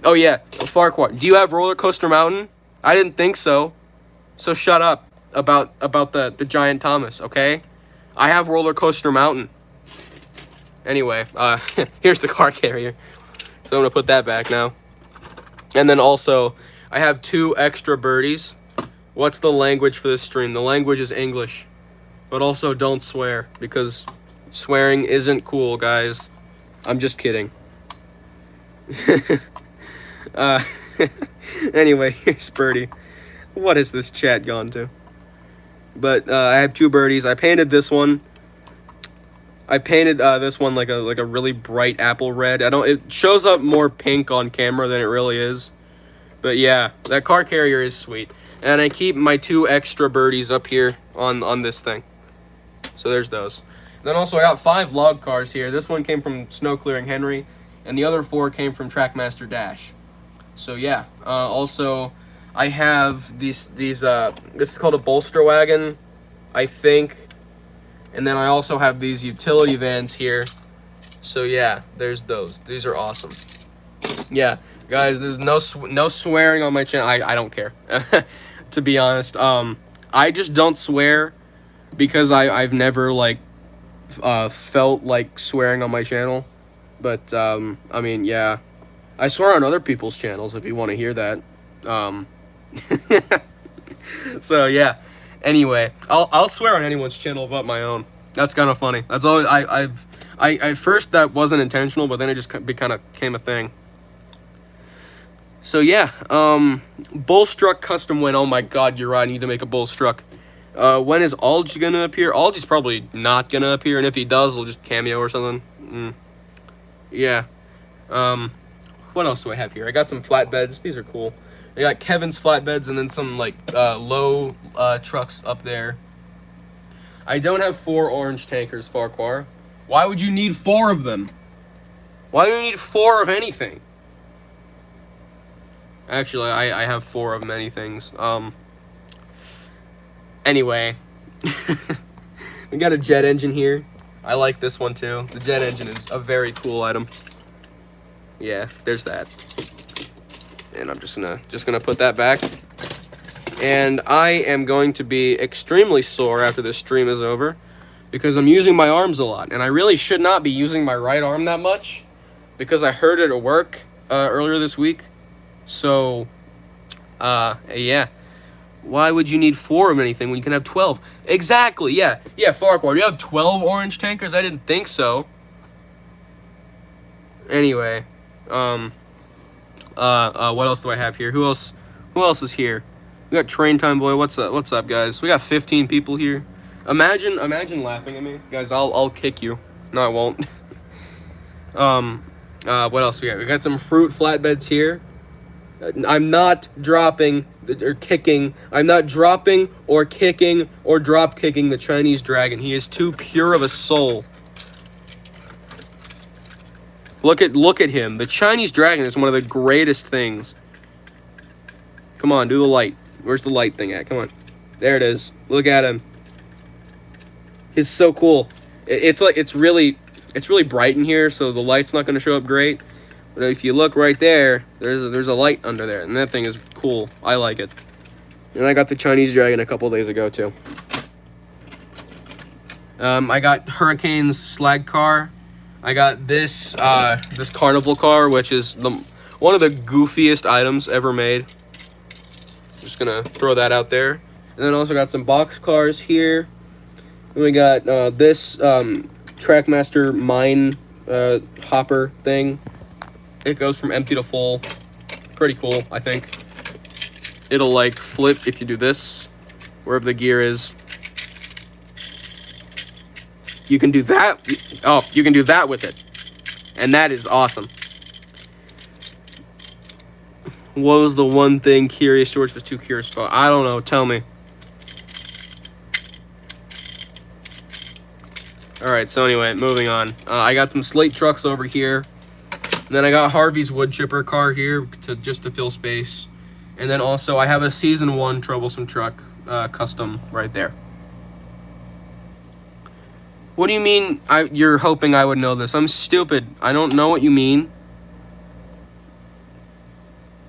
Oh yeah, Farquhar, do you have Roller Coaster Mountain? I didn't think so. So shut up about the Giant Thomas, okay? I have Roller Coaster Mountain. Anyway, here's the car carrier. So I'm gonna put that back now. And then also, I have 2 extra birdies. What's the language for this stream? The language is English. But also don't swear, because swearing isn't cool, guys. I'm just kidding. Anyway, here's Birdie. What is this chat gone to? But I have 2 birdies. I painted this one. I painted this one like a really bright apple red. It shows up more pink on camera than it really is. But yeah, that car carrier is sweet. And I keep my 2 extra birdies up here on this thing. So there's those. Then also I got 5 log cars here. This one came from Snow Clearing Henry, and the other 4 came from Trackmaster Dash. So yeah. Also, I have these. This is called a bolster wagon, I think. And then I also have these utility vans here. So yeah, there's those. These are awesome. Yeah, guys, there's no swearing on my channel. I don't care. To be honest, I just don't swear because I've never like felt like swearing on my channel. But I mean, yeah, I swear on other people's channels if you want to hear that. So yeah. Anyway, I'll swear on anyone's channel but my own. That's kind of funny. That's always I at first that wasn't intentional, but then it just kind of became a thing. So yeah, Bullstruck custom win. Oh my God, you're right. I need to make a Bullstruck. When is Alge gonna appear? Alge's probably not gonna appear, and if he does, he'll just cameo or something. Yeah. What else do I have here? I got some flatbeds. These are cool. I got Kevin's flatbeds and then some like low trucks up there. I don't have 4 orange tankers, Farquhar. Why would you need 4 of them? Why do you need 4 of anything? Actually, I have 4 of many things. Anyway. We got a jet engine here. I like this one too. The jet engine is a very cool item. Yeah, there's that. And I'm just gonna put that back. And I am going to be extremely sore after this stream is over because I'm using my arms a lot, and I really should not be using my right arm that much because I hurt it at work earlier this week. So, yeah. Why would you need 4 of anything when you can have 12? Exactly. Yeah. Yeah, Farquhar, you have 12 orange tankers? I didn't think so. Anyway, what else do I have here? Who else is here? We got Train Time Boy. What's up, guys? We got 15 people here. Imagine laughing at me. Guys, I'll kick you. No, I won't. What else we got? We got some fruit flatbeds here. I'm not dropping or kicking. I'm not dropping or kicking or drop kicking the Chinese dragon. He is too pure of a soul. Look at him. The Chinese dragon is one of the greatest things. Come on, do the light. Where's the light thing at? Come on. There it is. Look at him. He's so cool. It's really bright in here, so the light's not going to show up great. But if you look right there, there's a light under there, and that thing is cool. I like it. And I got the Chinese dragon a couple days ago too. I got Hurricane's slag car. I got this this carnival car, which is one of the goofiest items ever made. Just gonna throw that out there. And then also got some box cars here. And we got this Trackmaster mine hopper thing. It goes from empty to full. Pretty cool, I think. It'll like flip if you do this, wherever the gear is. You can do that. Oh, you can do that with it. And that is awesome. What was the one thing Curious George was too curious about? I don't know. Tell me. Alright, so anyway, moving on. I got some slate trucks over here. And then I got Harvey's wood chipper car here just to fill space. And then also I have a Season 1 Troublesome truck custom right there. What do you mean you're hoping I would know this? I'm stupid. I don't know what you mean.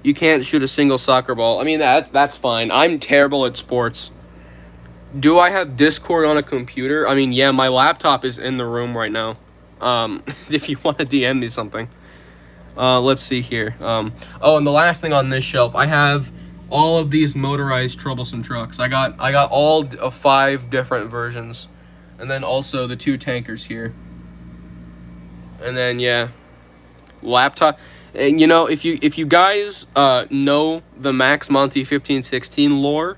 You can't shoot a single soccer ball. I mean, that's fine. I'm terrible at sports. Do I have Discord on a computer? I mean, yeah, my laptop is in the room right now. If you want to DM me something. Let's see here. Oh, and the last thing on this shelf, I have all of these motorized Troublesome trucks. I got all of 5 different versions. And then also the 2 tankers here. And then, yeah, laptop. And, you know, if you guys know the Max Monty 1516 lore,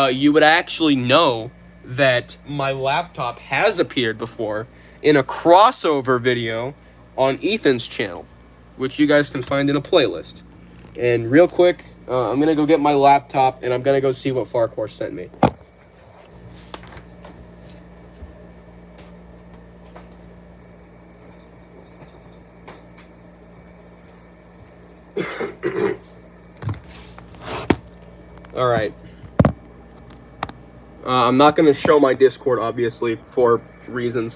you would actually know that my laptop has appeared before in a crossover video on Ethan's channel, which you guys can find in a playlist. And real quick, I'm going to go get my laptop, and I'm going to go see what Farquhar sent me. Alright. I'm not going to show my Discord, obviously, for reasons.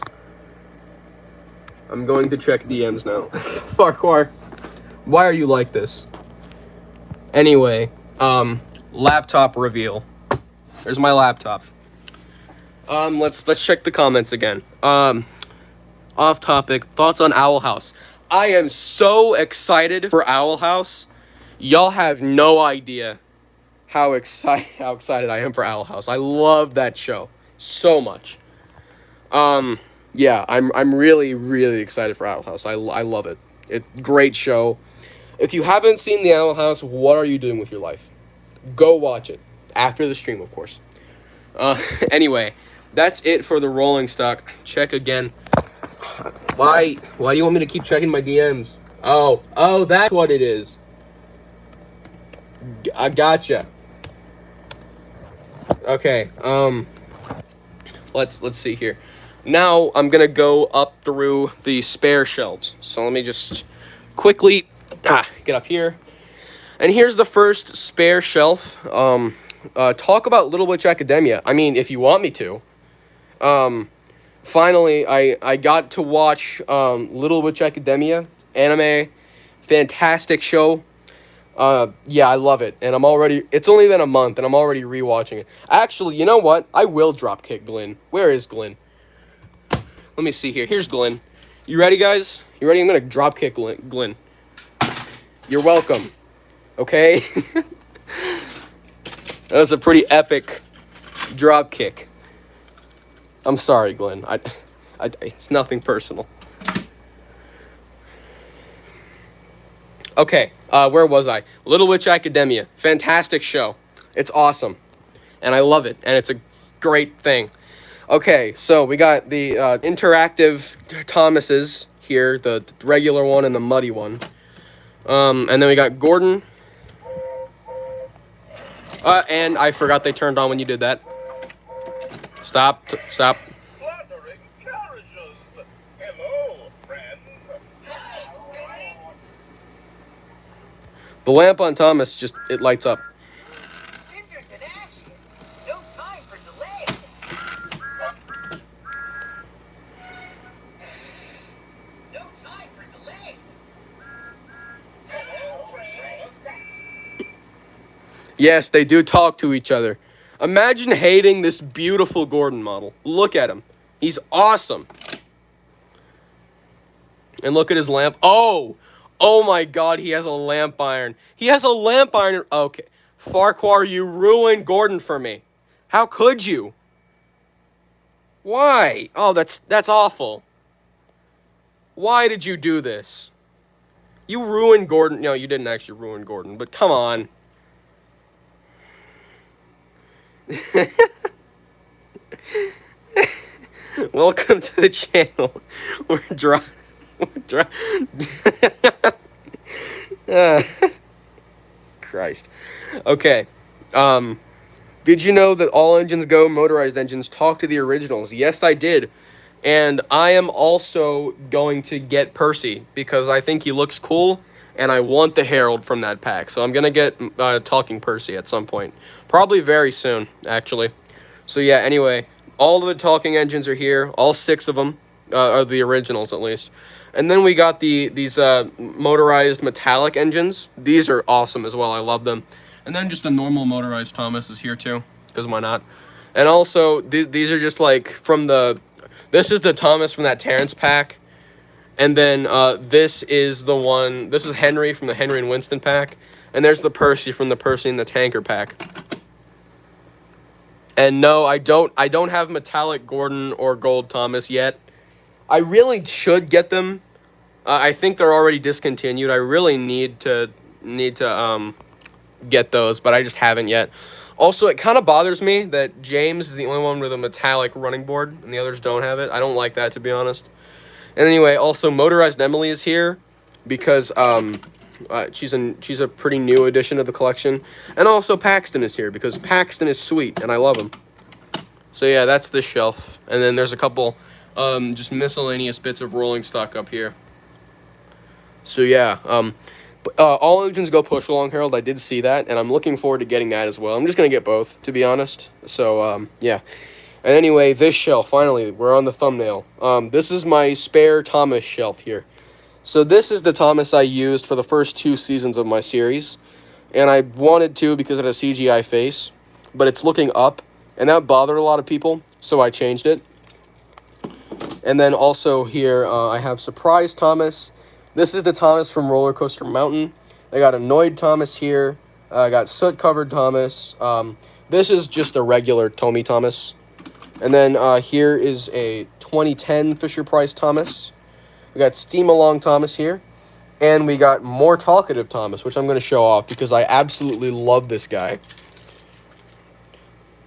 I'm going to check DMs now. Farquhar, why are you like this? Anyway, laptop reveal. There's my laptop. Let's check the comments again. Off topic, thoughts on Owl House. I am so excited for Owl House. Y'all have no idea how excited I am for Owl House. I love that show so much. Yeah, I'm really, really excited for Owl House. I love it. It's a great show. If you haven't seen the Owl House, what are you doing with your life? Go watch it. After the stream, of course. Anyway, that's it for the rolling stock. Check again. Why do you want me to keep checking my DMs? Oh, that's what it is. I gotcha. Okay, let's see here. Now I'm gonna go up through the spare shelves. So let me just quickly get up here. And here's the first spare shelf. Talk about Little Witch Academia. I mean, if you want me to. Finally, I got to watch Little Witch Academia anime. Fantastic show. Yeah, I love it. And it's only been a month and I'm already rewatching it. Actually, you know what? I will dropkick Glenn. Where is Glenn? Let me see here. Here's Glenn. You ready, guys? You ready? I'm going to dropkick Glenn. You're welcome. Okay? That was a pretty epic dropkick. I'm sorry, Glenn. It's nothing personal. Okay, where was I? Little Witch Academia. Fantastic show. It's awesome. And I love it. And it's a great thing. Okay, so we got the interactive Thomases here. The regular one and the muddy one. And then we got Gordon. And I forgot they turned on when you did that. Stop. The lamp on Thomas it lights up. No time for delay. No time for delay. Yes, they do talk to each other. Imagine hating this beautiful Gordon model. Look at him. He's awesome. And look at his lamp. Oh my God, he has a lamp iron. He has a lamp iron. Okay, Farquhar, you ruined Gordon for me. How could you? Why? Oh, that's awful. Why did you do this? You ruined Gordon. No, you didn't actually ruin Gordon, but come on. Welcome to the channel. We're dry. We're dry. Christ. Okay. Did you know that all engines go motorized engines talk to the originals? Yes, I did. And I am also going to get Percy because I think he looks cool and I want the Herald from that pack. So I'm going to get Talking Percy at some point. Probably very soon, actually. So yeah, anyway, all of the talking engines are here. All 6 of them are the originals, at least. And then we got these motorized metallic engines. These are awesome as well. I love them. And then just the normal motorized Thomas is here too, because why not? And also, these are just like from the... This is the Thomas from that Terrence pack. And then this is the one... This is Henry from the Henry and Winston pack. And there's the Percy from the Percy and the Tanker pack. And no, I don't have metallic Gordon or gold Thomas yet. I really should get them. I think they're already discontinued. I really need to get those, but I just haven't yet. Also, it kind of bothers me that James is the only one with a metallic running board and the others don't have it. I don't like that, to be honest. And anyway, also Motorized Emily is here because she's a pretty new addition to the collection. And also Paxton is here because Paxton is sweet and I love him. So yeah, that's this shelf. And then there's a couple just miscellaneous bits of rolling stock up here. So yeah, all engines go push along Herald. I did see that, and I'm looking forward to getting that as well. I'm just gonna get both, to be honest. So yeah. And anyway, this shelf, finally, we're on the thumbnail. This is my spare Thomas shelf here. So this is the Thomas I used for the first 2 seasons of my series, and I wanted to because it has a CGI face, but it's looking up, and that bothered a lot of people, so I changed it. And then also here, I have Surprise Thomas. This is the Thomas from Roller Coaster Mountain. I got Annoyed Thomas here. I got Soot Covered Thomas. This is just a regular Tommy Thomas. And then here is a 2010 Fisher-Price Thomas. We got Steam Along Thomas here. And we got more Talkative Thomas, which I'm going to show off because I absolutely love this guy.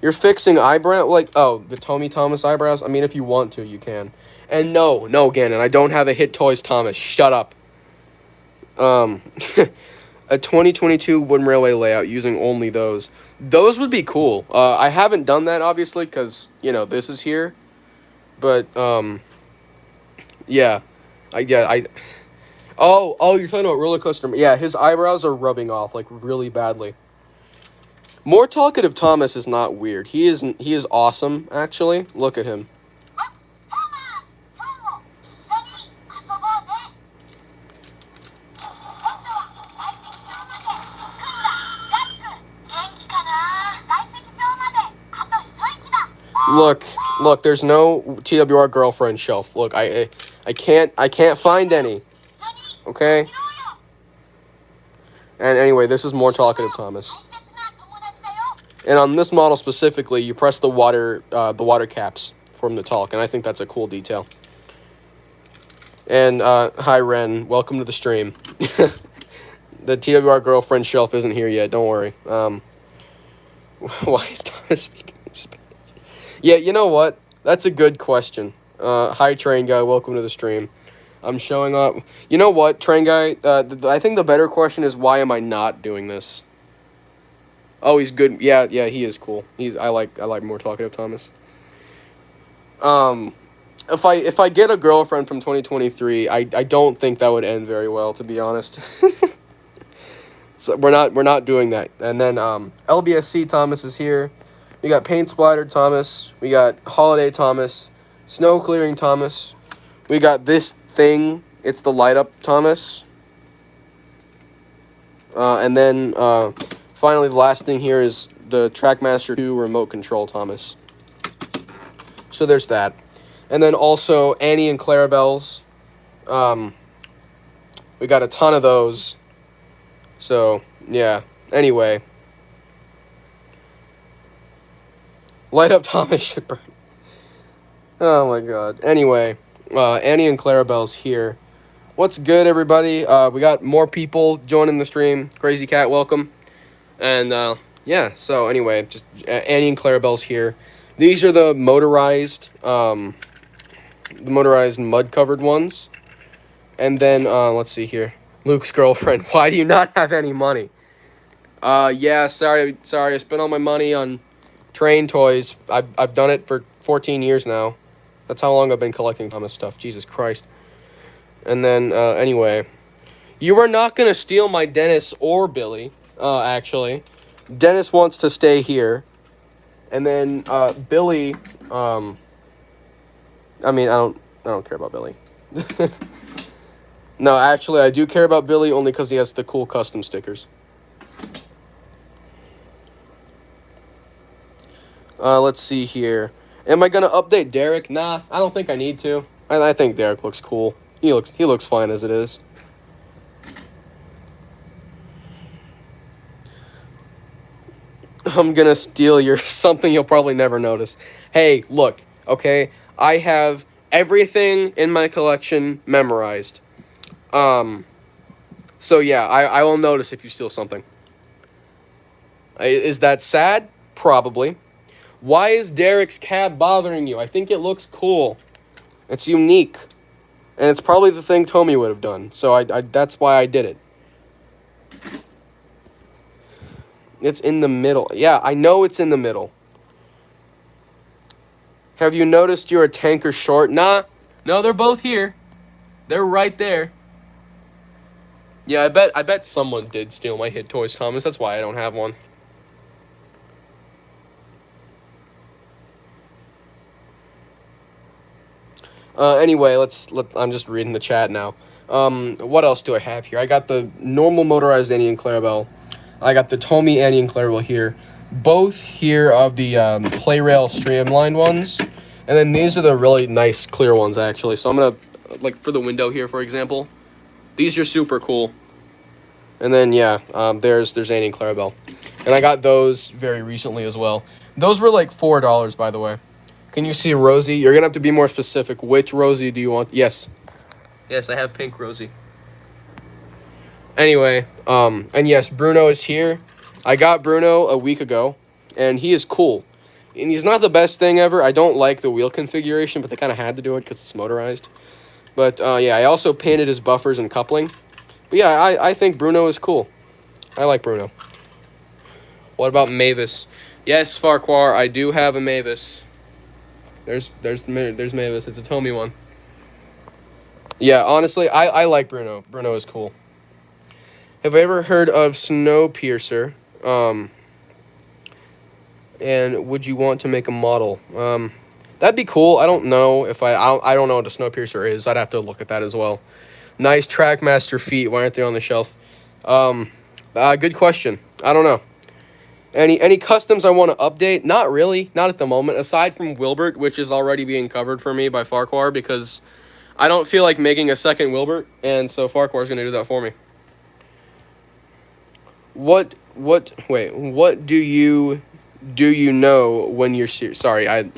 You're fixing eyebrow, like, oh, the Tommy Thomas eyebrows? I mean, if you want to, you can. And no, Gannon, I don't have a Hit Toys Thomas. Shut up. A 2022 Wooden Railway layout using only those. Those would be cool. I haven't done that, obviously, because, you know, this is here. But, yeah. Oh, you're talking about Roller Coaster. Yeah, his eyebrows are rubbing off, like, really badly. More Talkative Thomas is not weird. He is awesome, actually. Look at him. Look, there's no TWR girlfriend shelf. Look, I can't find any. Okay? And anyway, this is more Talkative Thomas. And on this model specifically, you press the water caps for him to talk, and I think that's a cool detail. And hi Ren, welcome to the stream. The TWR girlfriend shelf isn't here yet, don't worry. Why is Thomas speaking Spanish? Yeah, you know what? That's a good question. Hi Train Guy, welcome to the stream. I'm showing up. You know what, Train Guy? I think the better question is why am I not doing this? Oh, he's good. Yeah, he is cool. I like more Talkative Thomas. If I get a girlfriend from 2023, I don't think that would end very well, to be honest. So we're not doing that. And then LBSC Thomas is here. We got Paint Splattered Thomas. We got Holiday Thomas. Snow Clearing Thomas. We got this thing. It's the Light Up Thomas. And then finally, the last thing here is the Trackmaster 2 Remote Control Thomas. So there's that. And then also Annie and Clarabelle's. We got a ton of those. So, yeah. Anyway. Light up Thomas should burn. Oh my god. Anyway, Annie and Clarabelle's here. What's good, everybody? We got more people joining the stream. Crazy Cat, welcome. And yeah, so anyway, just Annie and Clarabelle's here. These are the motorized mud-covered ones. And then let's see here. Luke's girlfriend. Why do you not have any money? Yeah, sorry. I spent all my money on train toys. I've done it for 14 years now. That's how long I've been collecting Thomas stuff. Jesus Christ. And then anyway, you are not gonna steal my Dennis or Billy. Actually, Dennis wants to stay here, and then Billy. I mean, I don't care about Billy. No, actually, I do care about Billy only because he has the cool custom stickers. Let's see here. Am I gonna update Derek? Nah, I don't think I need to. I think Derek looks cool. He looks fine as it is. I'm gonna steal your something you'll probably never notice. Hey, look, okay? I have everything in my collection memorized. So yeah, I will notice if you steal something. Is that sad? Probably. Why is Derek's cab bothering you? I think it looks cool. It's unique. And it's probably the thing Tommy would have done. So I that's why I did it. It's in the middle. Yeah, I know it's in the middle. Have you noticed you're a tanker short? Nah. No, they're both here. They're right there. Yeah, I bet someone did steal my Hit Toys, Thomas. That's why I don't have one. Anyway, I'm just reading the chat now. What else do I have here? I got the normal motorized Annie and Clarabelle. I got the Tommy Annie and Clarabelle here. Both here of the play rail streamlined ones. And then these are the really nice clear ones, actually. So I'm going to, like, for the window here, for example. These are super cool. And then, yeah, there's Annie and Clarabelle. And I got those very recently as well. Those were like $4, by the way. Can you see Rosie? You're going to have to be more specific. Which Rosie do you want? Yes. Yes, I have pink Rosie. Anyway, and yes, Bruno is here. I got Bruno a week ago, and he is cool. And he's not the best thing ever. I don't like the wheel configuration, but they kind of had to do it because it's motorized. But, yeah, I also painted his buffers and coupling. But, yeah, I think Bruno is cool. I like Bruno. What about Mavis? Yes, Farquhar, I do have a Mavis. There's Mavis. It's a Tommy one. Yeah, honestly, I like Bruno. Bruno is cool. Have I ever heard of Snowpiercer? And would you want to make a model? That'd be cool. I don't know if I don't know what a Snowpiercer is. I'd have to look at that as well. Nice Trackmaster feet. Why aren't they on the shelf? Good question. I don't know. Any customs I want to update? Not really. Not at the moment. Aside from Wilbert, which is already being covered for me by Farquhar because I don't feel like making a second Wilbert, and so Farquhar's going to do that for me. What do you know when you're serious? Sorry, I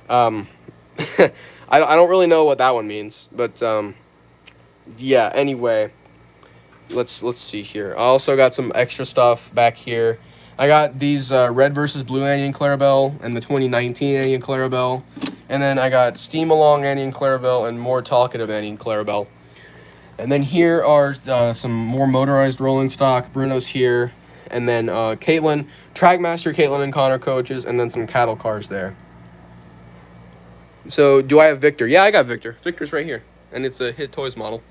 don't really know what that one means, but yeah, anyway, let's see here. I also got some extra stuff back here. I got these Red versus Blue Annie and Clarabelle and the 2019 Annie and Clarabelle, and then I got Steam Along Annie and Clarabelle and more Talkative Annie and Clarabelle. And then here are some more motorized rolling stock. Bruno's here. And then Caitlin, Trackmaster Caitlin and Connor coaches, and then some cattle cars there. So, do I have Victor? Yeah, I got Victor. Victor's right here. And it's a Hit Toys model.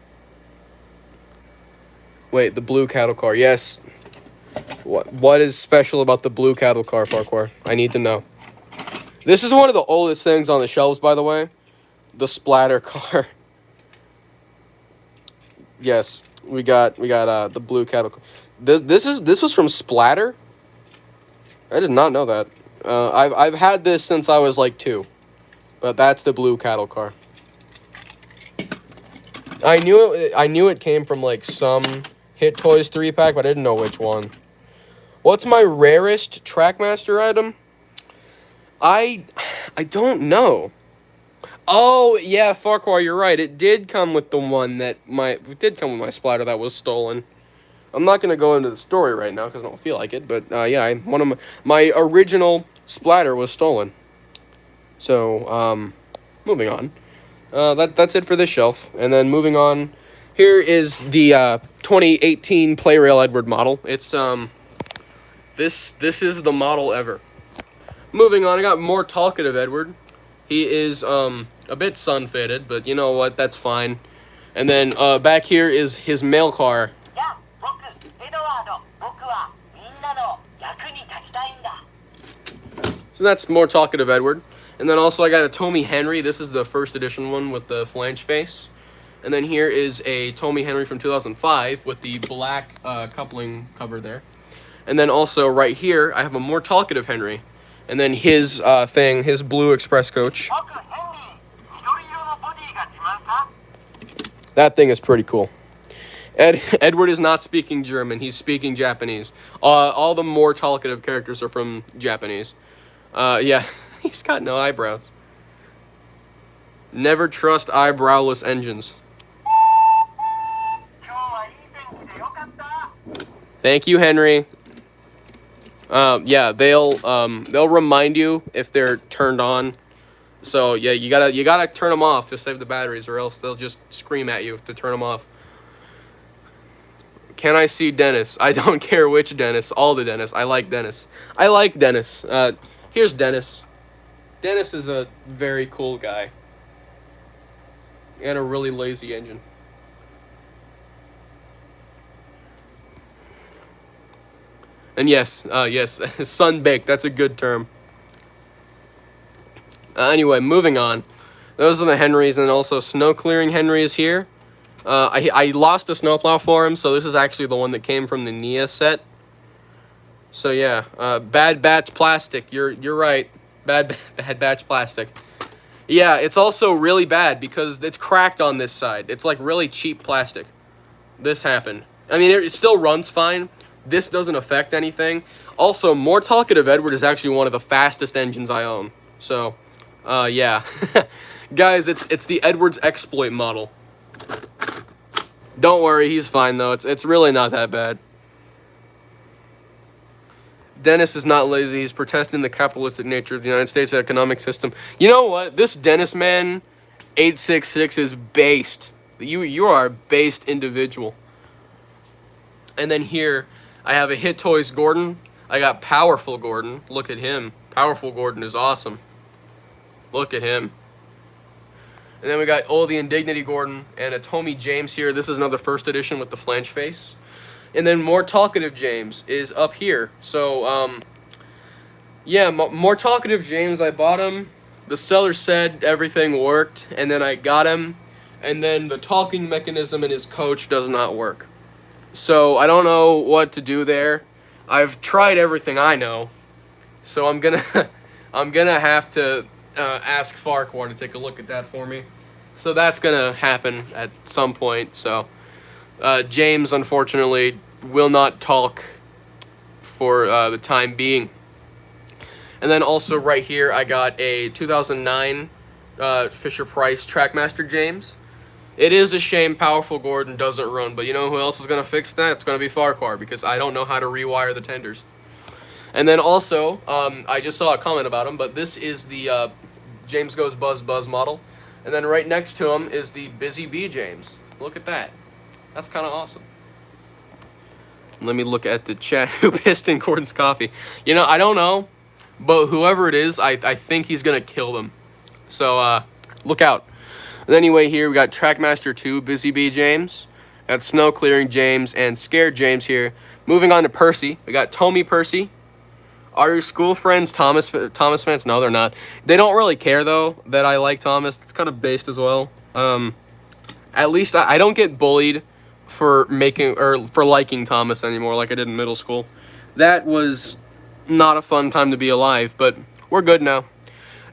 Wait, the blue cattle car. Yes. What is special about the blue cattle car, Farquhar? I need to know. This is one of the oldest things on the shelves, by the way. The splatter car. Yes, we got the blue cattle. This was from Splatter. I did not know that. I've had this since I was like 2, but that's the blue cattle car. I knew it came from like some Hit Toys 3-pack, but I didn't know which one. What's my rarest Trackmaster item? I I don't know. Oh yeah, Farquhar, you're right. It did come with the one that it did come with my splatter that was stolen. I'm not gonna go into the story right now because I don't feel like it. But yeah, one of my original splatter was stolen. So moving on. That's it for this shelf. And then moving on, here is the 2018 Playrail Edward model. It's this is the model ever. Moving on, I got more talkative Edward. He is a bit sun faded, but you know what? That's fine. And then back here is his mail car. So that's more talkative Edward. And then also I got a Tommy Henry. This is the first edition one with the flange face. And then here is a Tommy Henry from 2005 with the black coupling cover there. And then also right here I have a more talkative Henry. And then his his blue express coach. That thing is pretty cool. Edward is not speaking German. He's speaking Japanese. All the more talkative characters are from Japanese. Yeah, he's got no eyebrows. Never trust eyebrowless engines. Thank you, Henry. Yeah, they'll remind you if they're turned on. So yeah, you gotta turn them off to save the batteries, or else they'll just scream at you to turn them off. Can I see Dennis? I don't care which Dennis. All the Dennis. I like Dennis. I like Dennis. Here's Dennis. Dennis is a very cool guy. And a really lazy engine. And yes, sun-baked. That's a good term. Anyway, moving on. Those are the Henrys, and also snow clearing Henry is here. I lost a snowplow for him, so this is actually the one that came from the Nia set. So yeah, bad batch plastic. You're right. Bad batch plastic. Yeah, it's also really bad because it's cracked on this side. It's like really cheap plastic. This happened. I mean, it still runs fine. This doesn't affect anything. Also, more talkative Edward is actually one of the fastest engines I own. So, yeah. Guys, it's the Edwards exploit model. Don't worry, he's fine though. It's really not that bad. Dennis is not lazy. He's protesting the capitalistic nature of the United States economic system. You know what? This Dennis man, 866 is based. You are a based individual. And then here, I have a Hit Toys Gordon. I got Powerful Gordon. Look at him. Powerful Gordon is awesome. Look at him. And then we got the Indignity Gordon and a Tommy James here. This is another first edition with the flange face. And then more talkative James is up here. So, yeah, more talkative James. I bought him. The seller said everything worked, and then I got him. And then the talking mechanism in his coach does not work. So I don't know what to do there. I've tried everything I know. So I'm gonna have to ask Farquhar to take a look at that for me. So that's gonna happen at some point. So James, unfortunately, will not talk for the time being. And then also right here, I got a 2009 Fisher-Price Trackmaster James. It is a shame Powerful Gordon doesn't run, but you know who else is going to fix that? It's going to be Farquhar, because I don't know how to rewire the tenders. And then also, I just saw a comment about him, but this is the James Goes Buzz model. And then right next to him is the Busy Bee James. Look at that. That's kind of awesome. Let me look at the chat. Who pissed in Gordon's coffee? You know, I don't know, but whoever it is, I think he's going to kill them. So, look out. And anyway, here we got Trackmaster 2, Busy Bee James. Got Snow Clearing James and Scared James here. Moving on to Percy. We got Tommy Percy. Are your school friends Thomas fans? No, they're not. They don't really care, though, that I like Thomas. It's kind of based as well. At least I don't get bullied for liking Thomas anymore like I did in middle school. That was not a fun time to be alive, but we're good now.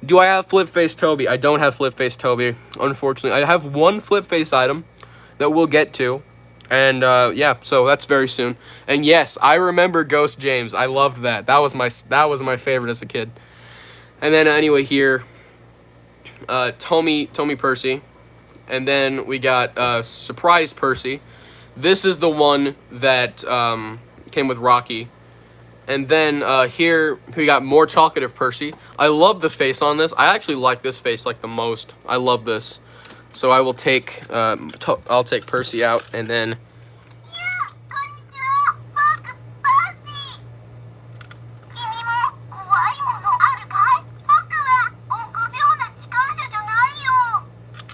Do I have Flip Face Toby? I don't have Flip Face Toby, unfortunately. I have one Flip Face item that we'll get to. And, yeah, so that's very soon. And yes, I remember Ghost James. I loved that. That was my favorite as a kid. And then anyway here, Tommy Percy. And then we got Surprise Percy. This is the one that came with Rocky. And then here we got more Talkative Percy. I love the face on this. I actually like this face like the most. I love this. So I will take I'll take Percy out, and then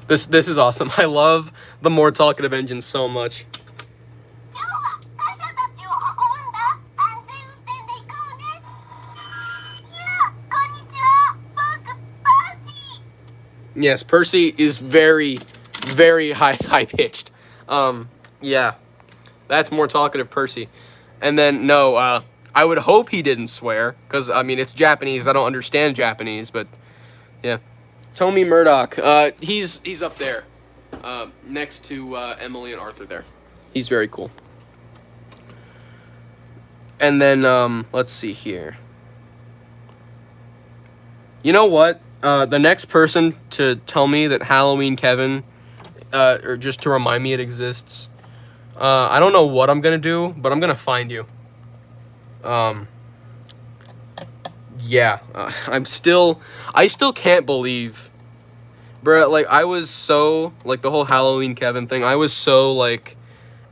this is awesome. I love the more talkative engine so much. Yes, Percy is very, very high pitched. Yeah, that's more talkative Percy. And then no, I would hope he didn't swear, because I mean it's Japanese. I don't understand Japanese, but yeah. Tommy Murdoch. He's up there, next to Emily and Arthur there. He's very cool. And then let's see here. You know what? The next person to tell me that Halloween Kevin, or just to remind me it exists, I don't know what I'm gonna do, but I'm gonna find you. Yeah, I still can't believe, bruh, like, I was so, like, the whole Halloween Kevin thing, I was so, like,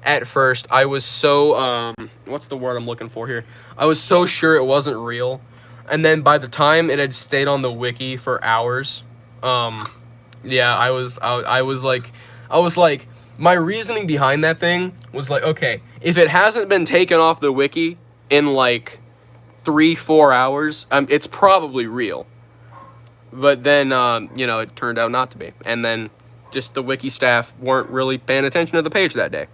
at first, I was so, what's the word I'm looking for here? I was so sure it wasn't real. And then by the time it had stayed on the wiki for hours, yeah, I was like, my reasoning behind that thing was like, okay, if it hasn't been taken off the wiki in like 3-4 hours, it's probably real. But then, you know, it turned out not to be. And then just the wiki staff weren't really paying attention to the page that day.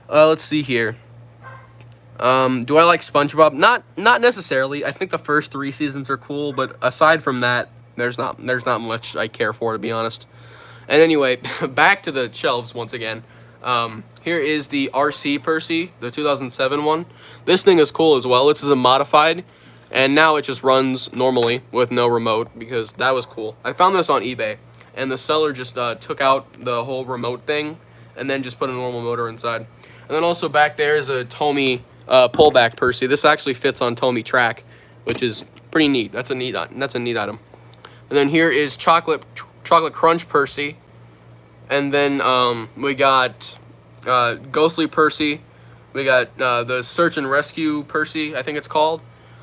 Let's see here. Do I like SpongeBob? Not necessarily. I think the first 3 seasons are cool, but aside from that, there's not much I care for, to be honest. And anyway, back to the shelves once again. Here is the RC Percy, the 2007 one. This thing is cool as well. This is a modified, and now it just runs normally with no remote, because that was cool. I found this on eBay, and the seller just took out the whole remote thing and then just put a normal motor inside. And then also back there is a Tommy pullback Percy. This actually fits on Tommy track, which is pretty neat. That's a neat item. And then here is chocolate crunch Percy. And then we got Ghostly Percy. We got the Search and Rescue Percy, I think it's called.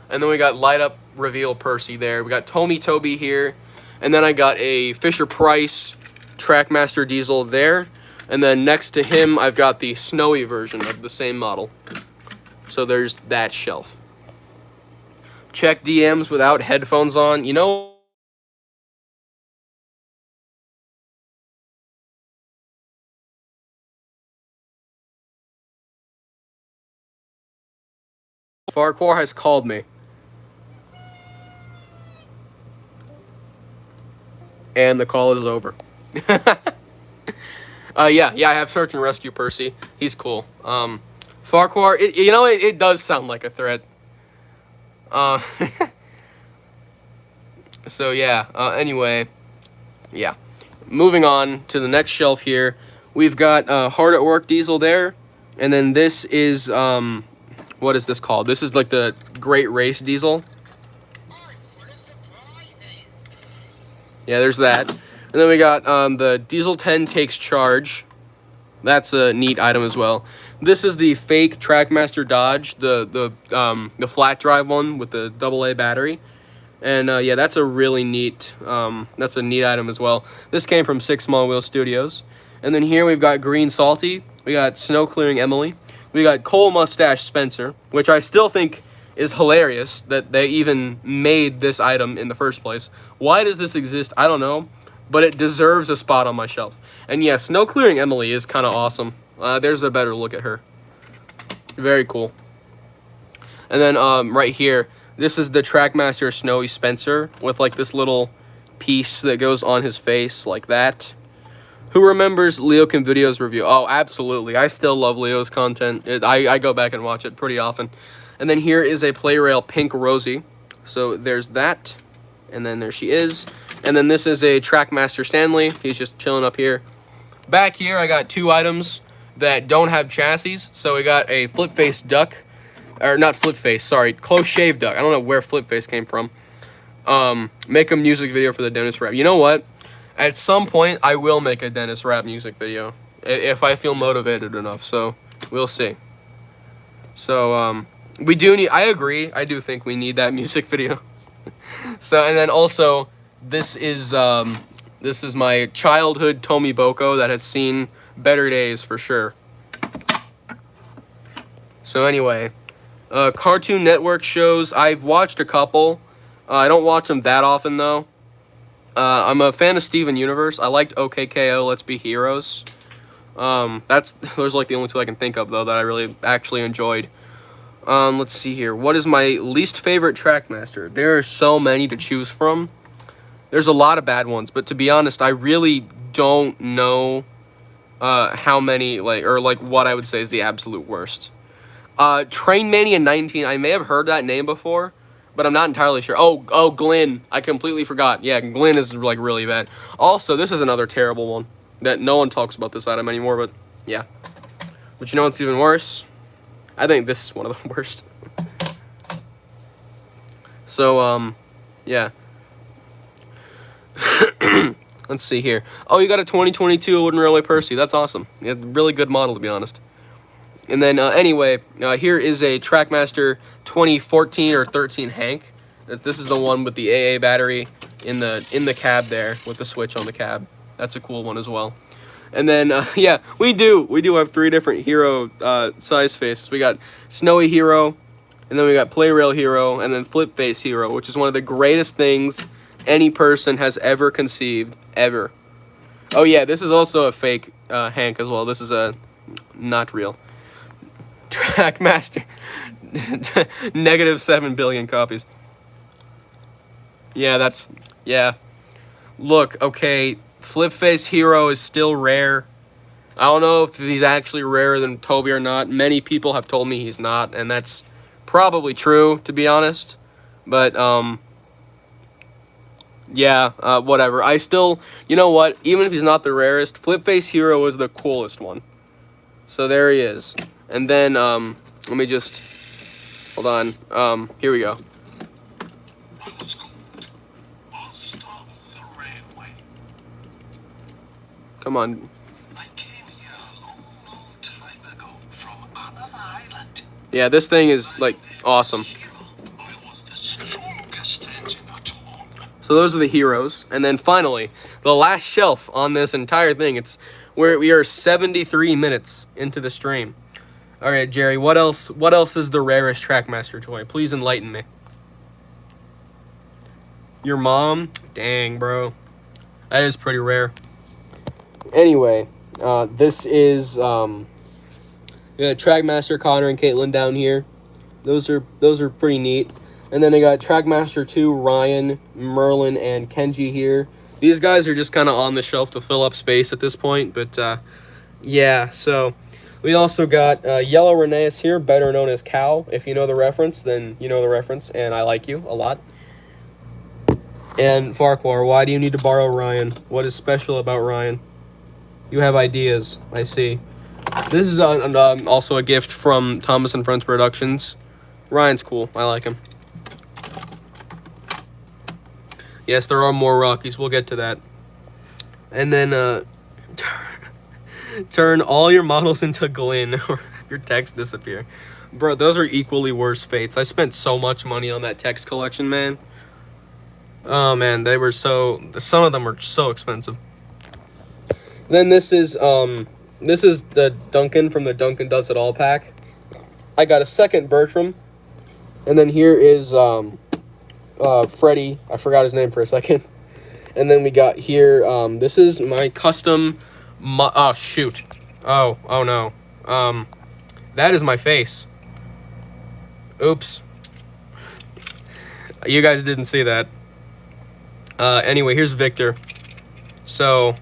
And then we got Light Up Reveal Percy there. We got Tommy Toby here. And then I got a Fisher Price Trackmaster Diesel there. And then next to him, I've got the snowy version of the same model. So there's that shelf. Check DMs without headphones on. You know, Farquhar has called me. And the call is over. Yeah, I have Search and Rescue Percy. He's cool. Farquhar, you know, it does sound like a threat. So yeah, anyway, yeah. Moving on to the next shelf here, we've got Hard at Work Diesel there, and then this is, what is this called? This is like the Great Race Diesel. Yeah, there's that. And then we got the Diesel 10 Takes Charge. That's a neat item as well. This is the fake Trackmaster Dodge, the flat drive one with the AA battery. And yeah, that's a really neat, that's a neat item as well. This came from 6 Small Wheel Studios. And then here we've got Green Salty. We got Snow Clearing Emily. We got Coal Mustache Spencer, which I still think is hilarious that they even made this item in the first place. Why does this exist? I don't know, but it deserves a spot on my shelf. And yeah, Snow Clearing Emily is kind of awesome. There's a better look at her. Very cool. And then right here, this is the Trackmaster Snowy Spencer with like this little piece that goes on his face like that. Who remembers Leo Can Video's review? Oh, absolutely. I still love Leo's content. I go back and watch it pretty often. And then here is a Play Rail Pink Rosie. So there's that. And then there she is. And then this is a Trackmaster Stanley. He's just chilling up here. Back here, I got 2 items that don't have chassis. So we got a flip face duck. Or not flip face, sorry. Close shave duck. I don't know where flip face came from. Make a music video for the Dennis Rap. You know what? At some point, I will make a Dennis Rap music video. If I feel motivated enough. So, we'll see. So, we do need... I agree. I do think we need that music video. So, and then also... This is my childhood Tomy Boko that has seen better days for sure. So anyway, Cartoon Network shows, I've watched a couple. I don't watch them that often though. I'm a fan of Steven Universe. I liked OKKO, Let's Be Heroes. Those are like the only 2 I can think of though that I really actually enjoyed. Let's see here. What is my least favorite Trackmaster? There are so many to choose from. There's a lot of bad ones, but to be honest, I really don't know how many, what I would say is the absolute worst. Train Mania 19, I may have heard that name before, but I'm not entirely sure. Oh, Glenn, I completely forgot. Yeah, Glenn is, like, really bad. Also, this is another terrible one that no one talks about this item anymore, but, yeah. But you know what's even worse? I think this is one of the worst. So, yeah. Let's see here. Oh, you got a 2022 Wooden Railway Percy. That's awesome. Yeah, really good model, to be honest. And then, anyway, here is a Trackmaster 2014 or 13 Hank. This is the one with the AA battery in the cab there with the switch on the cab. That's a cool one as well. And then, yeah, we do have 3 different hero size faces. We got Snowy Hero, and then we got Play Rail Hero, and then Flip Face Hero, which is one of the greatest things any person has ever conceived, ever. Oh yeah, this is also a fake Hank as well. This is a not real Trackmaster. Negative 7 billion copies. Yeah. Look, okay, Flip Face Hero is still rare. I don't know if he's actually rarer than Toby or not. Many people have told me he's not, and that's probably true, to be honest. But, yeah, whatever. I still, you know what? Even if he's not the rarest, Flip Face Hero is the coolest one. So there he is. And then, let me just, hold on. Here we go. Come on. Yeah, this thing is, like, awesome. So those are the heroes. And then finally, the last shelf on this entire thing. It's where we are 73 minutes into the stream. All right, Jerry, what else is the rarest Trackmaster toy? Please enlighten me. Your mom? Dang, bro. That is pretty rare. Anyway, this is Trackmaster Connor and Caitlin down here. Those are pretty neat. And then I got Trackmaster 2, Ryan, Merlin, and Kenji here. These guys are just kind of on the shelf to fill up space at this point. But, yeah, so we also got Yellow Rheneas here, better known as Cow. If you know the reference, then you know the reference, and I like you a lot. And Farquhar, why do you need to borrow Ryan? What is special about Ryan? You have ideas, I see. This is also a gift from Thomas and Friends Productions. Ryan's cool. I like him. Yes, there are more Rockies. We'll get to that. And then, turn all your models into Glenn or your text disappear. Bro, those are equally worse fates. I spent so much money on that text collection, man. Oh, man, some of them were so expensive. Then this is the Duncan from the Duncan Does It All pack. I got a second Bertram. And then here is, Freddy. I forgot his name for a second. And then we got here, this is my custom, oh, shoot. Oh no. That is my face. Oops. You guys didn't see that. Anyway, here's Victor. So,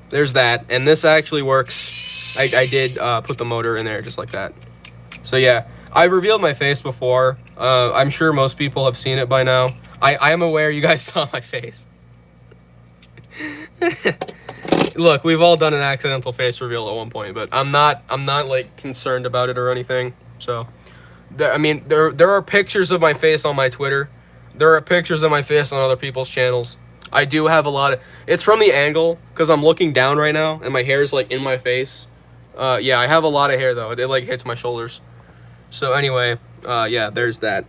there's that. And this actually works. I did put the motor in there just like that. So, yeah. I've revealed my face before. I'm sure most people have seen it by now. I am aware you guys saw my face. Look, we've all done an accidental face reveal at one point, but I'm not like concerned about it or anything. So, I mean, there are pictures of my face on my Twitter. There are pictures of my face on other people's channels. I do have a lot of... It's from the angle, because I'm looking down right now, and my hair is, like, in my face. Yeah, I have a lot of hair, though. It, like, hits my shoulders. So, anyway, yeah, there's that.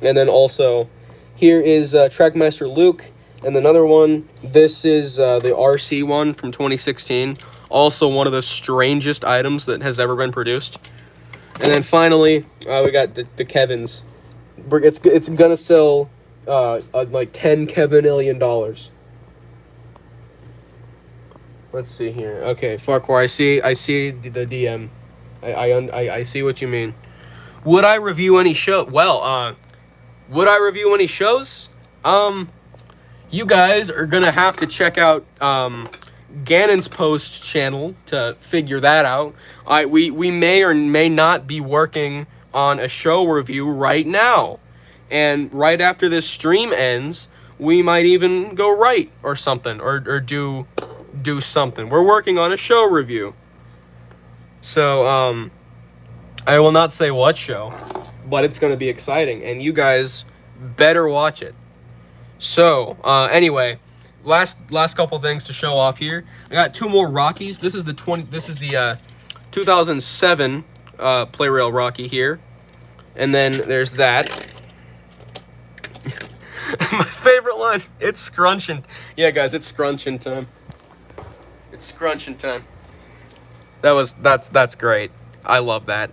And then also, here is Trackmaster Luke, and another one. This is the RC one from 2016. Also one of the strangest items that has ever been produced. And then finally, we got the Kevins. It's gonna sell... like $10 Kevinillion. Let's see here. Okay, Farquhar, I see the DM. I see what you mean. Would I review any show? Well, would I review any shows? You guys are gonna have to check out Ganon's post channel to figure that out. We may or may not be working on a show review right now. And right after this stream ends, we might even go write or something, or do something. We're working on a show review. So, I will not say what show, but it's going to be exciting, and you guys better watch it. So, anyway, last couple things to show off here. I got two more Rockies. This is the 2007 Play Rail Rocky here. And then there's that. My favorite line, it's scrunching. Yeah, guys, it's scrunching time. It's scrunching time. That's great. I love that.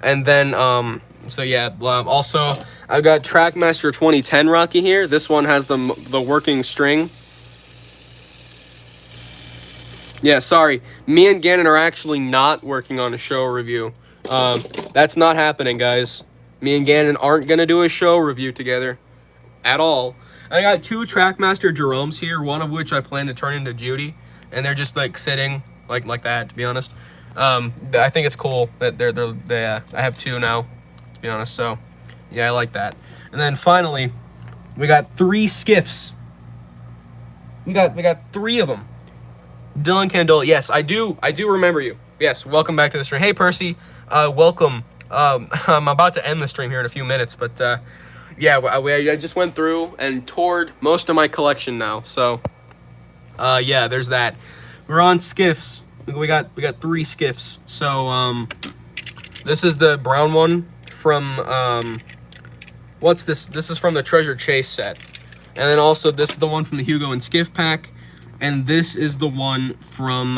And then, so yeah, also, I've got Trackmaster 2010 Rocky here. This one has the working string. Yeah, sorry. Me and Ganon are actually not working on a show review. That's not happening, guys. Me and Ganon aren't going to do a show review together. At all. I got two Trackmaster Jeromes here, one of which I plan to turn into Judy, and they're just like sitting like that, to be honest. I think it's cool that I have two now, to be honest. So yeah, I like that. And then finally, we got three skiffs. We got three of them. Dylan Candola, yes, I do remember you. Yes, welcome back to the stream. Hey Percy, welcome. I'm about to end the stream here in a few minutes, but yeah, I just went through and toured most of my collection now. So, yeah, there's that. We're on skiffs. We got three skiffs. So, this is the brown one from what's this? This is from the Treasure Chase set, and then also this is the one from the Hugo and Skiff pack, and this is the one from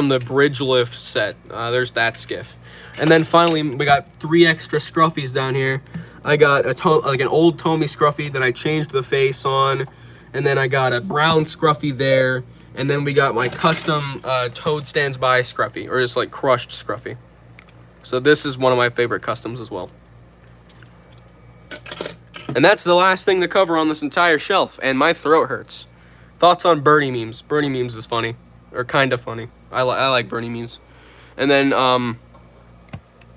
the Bridge Lift set. There's that skiff. And then finally, we got three extra scruffies down here. I got like an old Tommy scruffy that I changed the face on. And then I got a brown scruffy there. And then we got my custom Toad Stands By scruffy, or just like crushed scruffy. So this is one of my favorite customs as well. And that's the last thing to cover on this entire shelf. And my throat hurts. Thoughts on Birdie memes? Birdie memes is funny, or kind of funny. I like Birdie memes. And then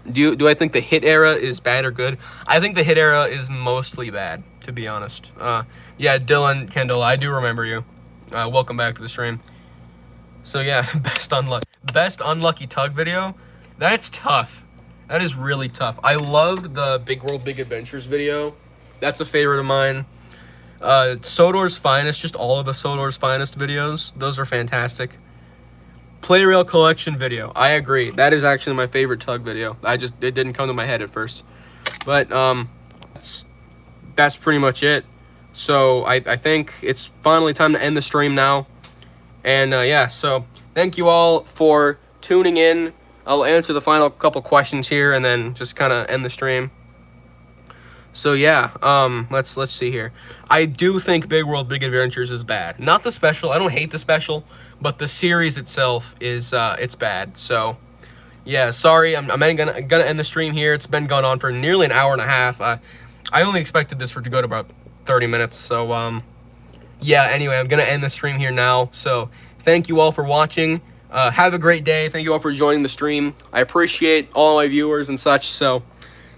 Do I think the hit era is bad or good? I think the hit era is mostly bad, to be honest. Yeah, Dylan Kendall, I do remember you. Welcome back to the stream. So yeah, best unlucky tug video. That's tough. That is really tough. I loved the Big World Big Adventures video. That's a favorite of mine. Sodor's Finest, just all of the Sodor's Finest videos. Those are fantastic. Play Rail Collection video. I agree. That is actually my favorite tug video. It didn't come to my head at first. But that's pretty much it. So I think it's finally time to end the stream now. And yeah, so thank you all for tuning in. I'll answer the final couple questions here and then just kind of end the stream. So yeah, let's see here. I do think Big World Big Adventures is bad. Not the special. I don't hate the special, but the series itself is it's bad. So yeah, sorry. I'm gonna end the stream here. It's been going on for nearly an hour and a half. I only expected this to go to about 30 minutes. So yeah. Anyway, I'm gonna end the stream here now. So thank you all for watching. Have a great day. Thank you all for joining the stream. I appreciate all my viewers and such. So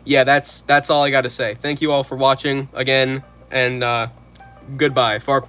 yeah, that's all I got to say. Thank you all for watching again, and goodbye. Far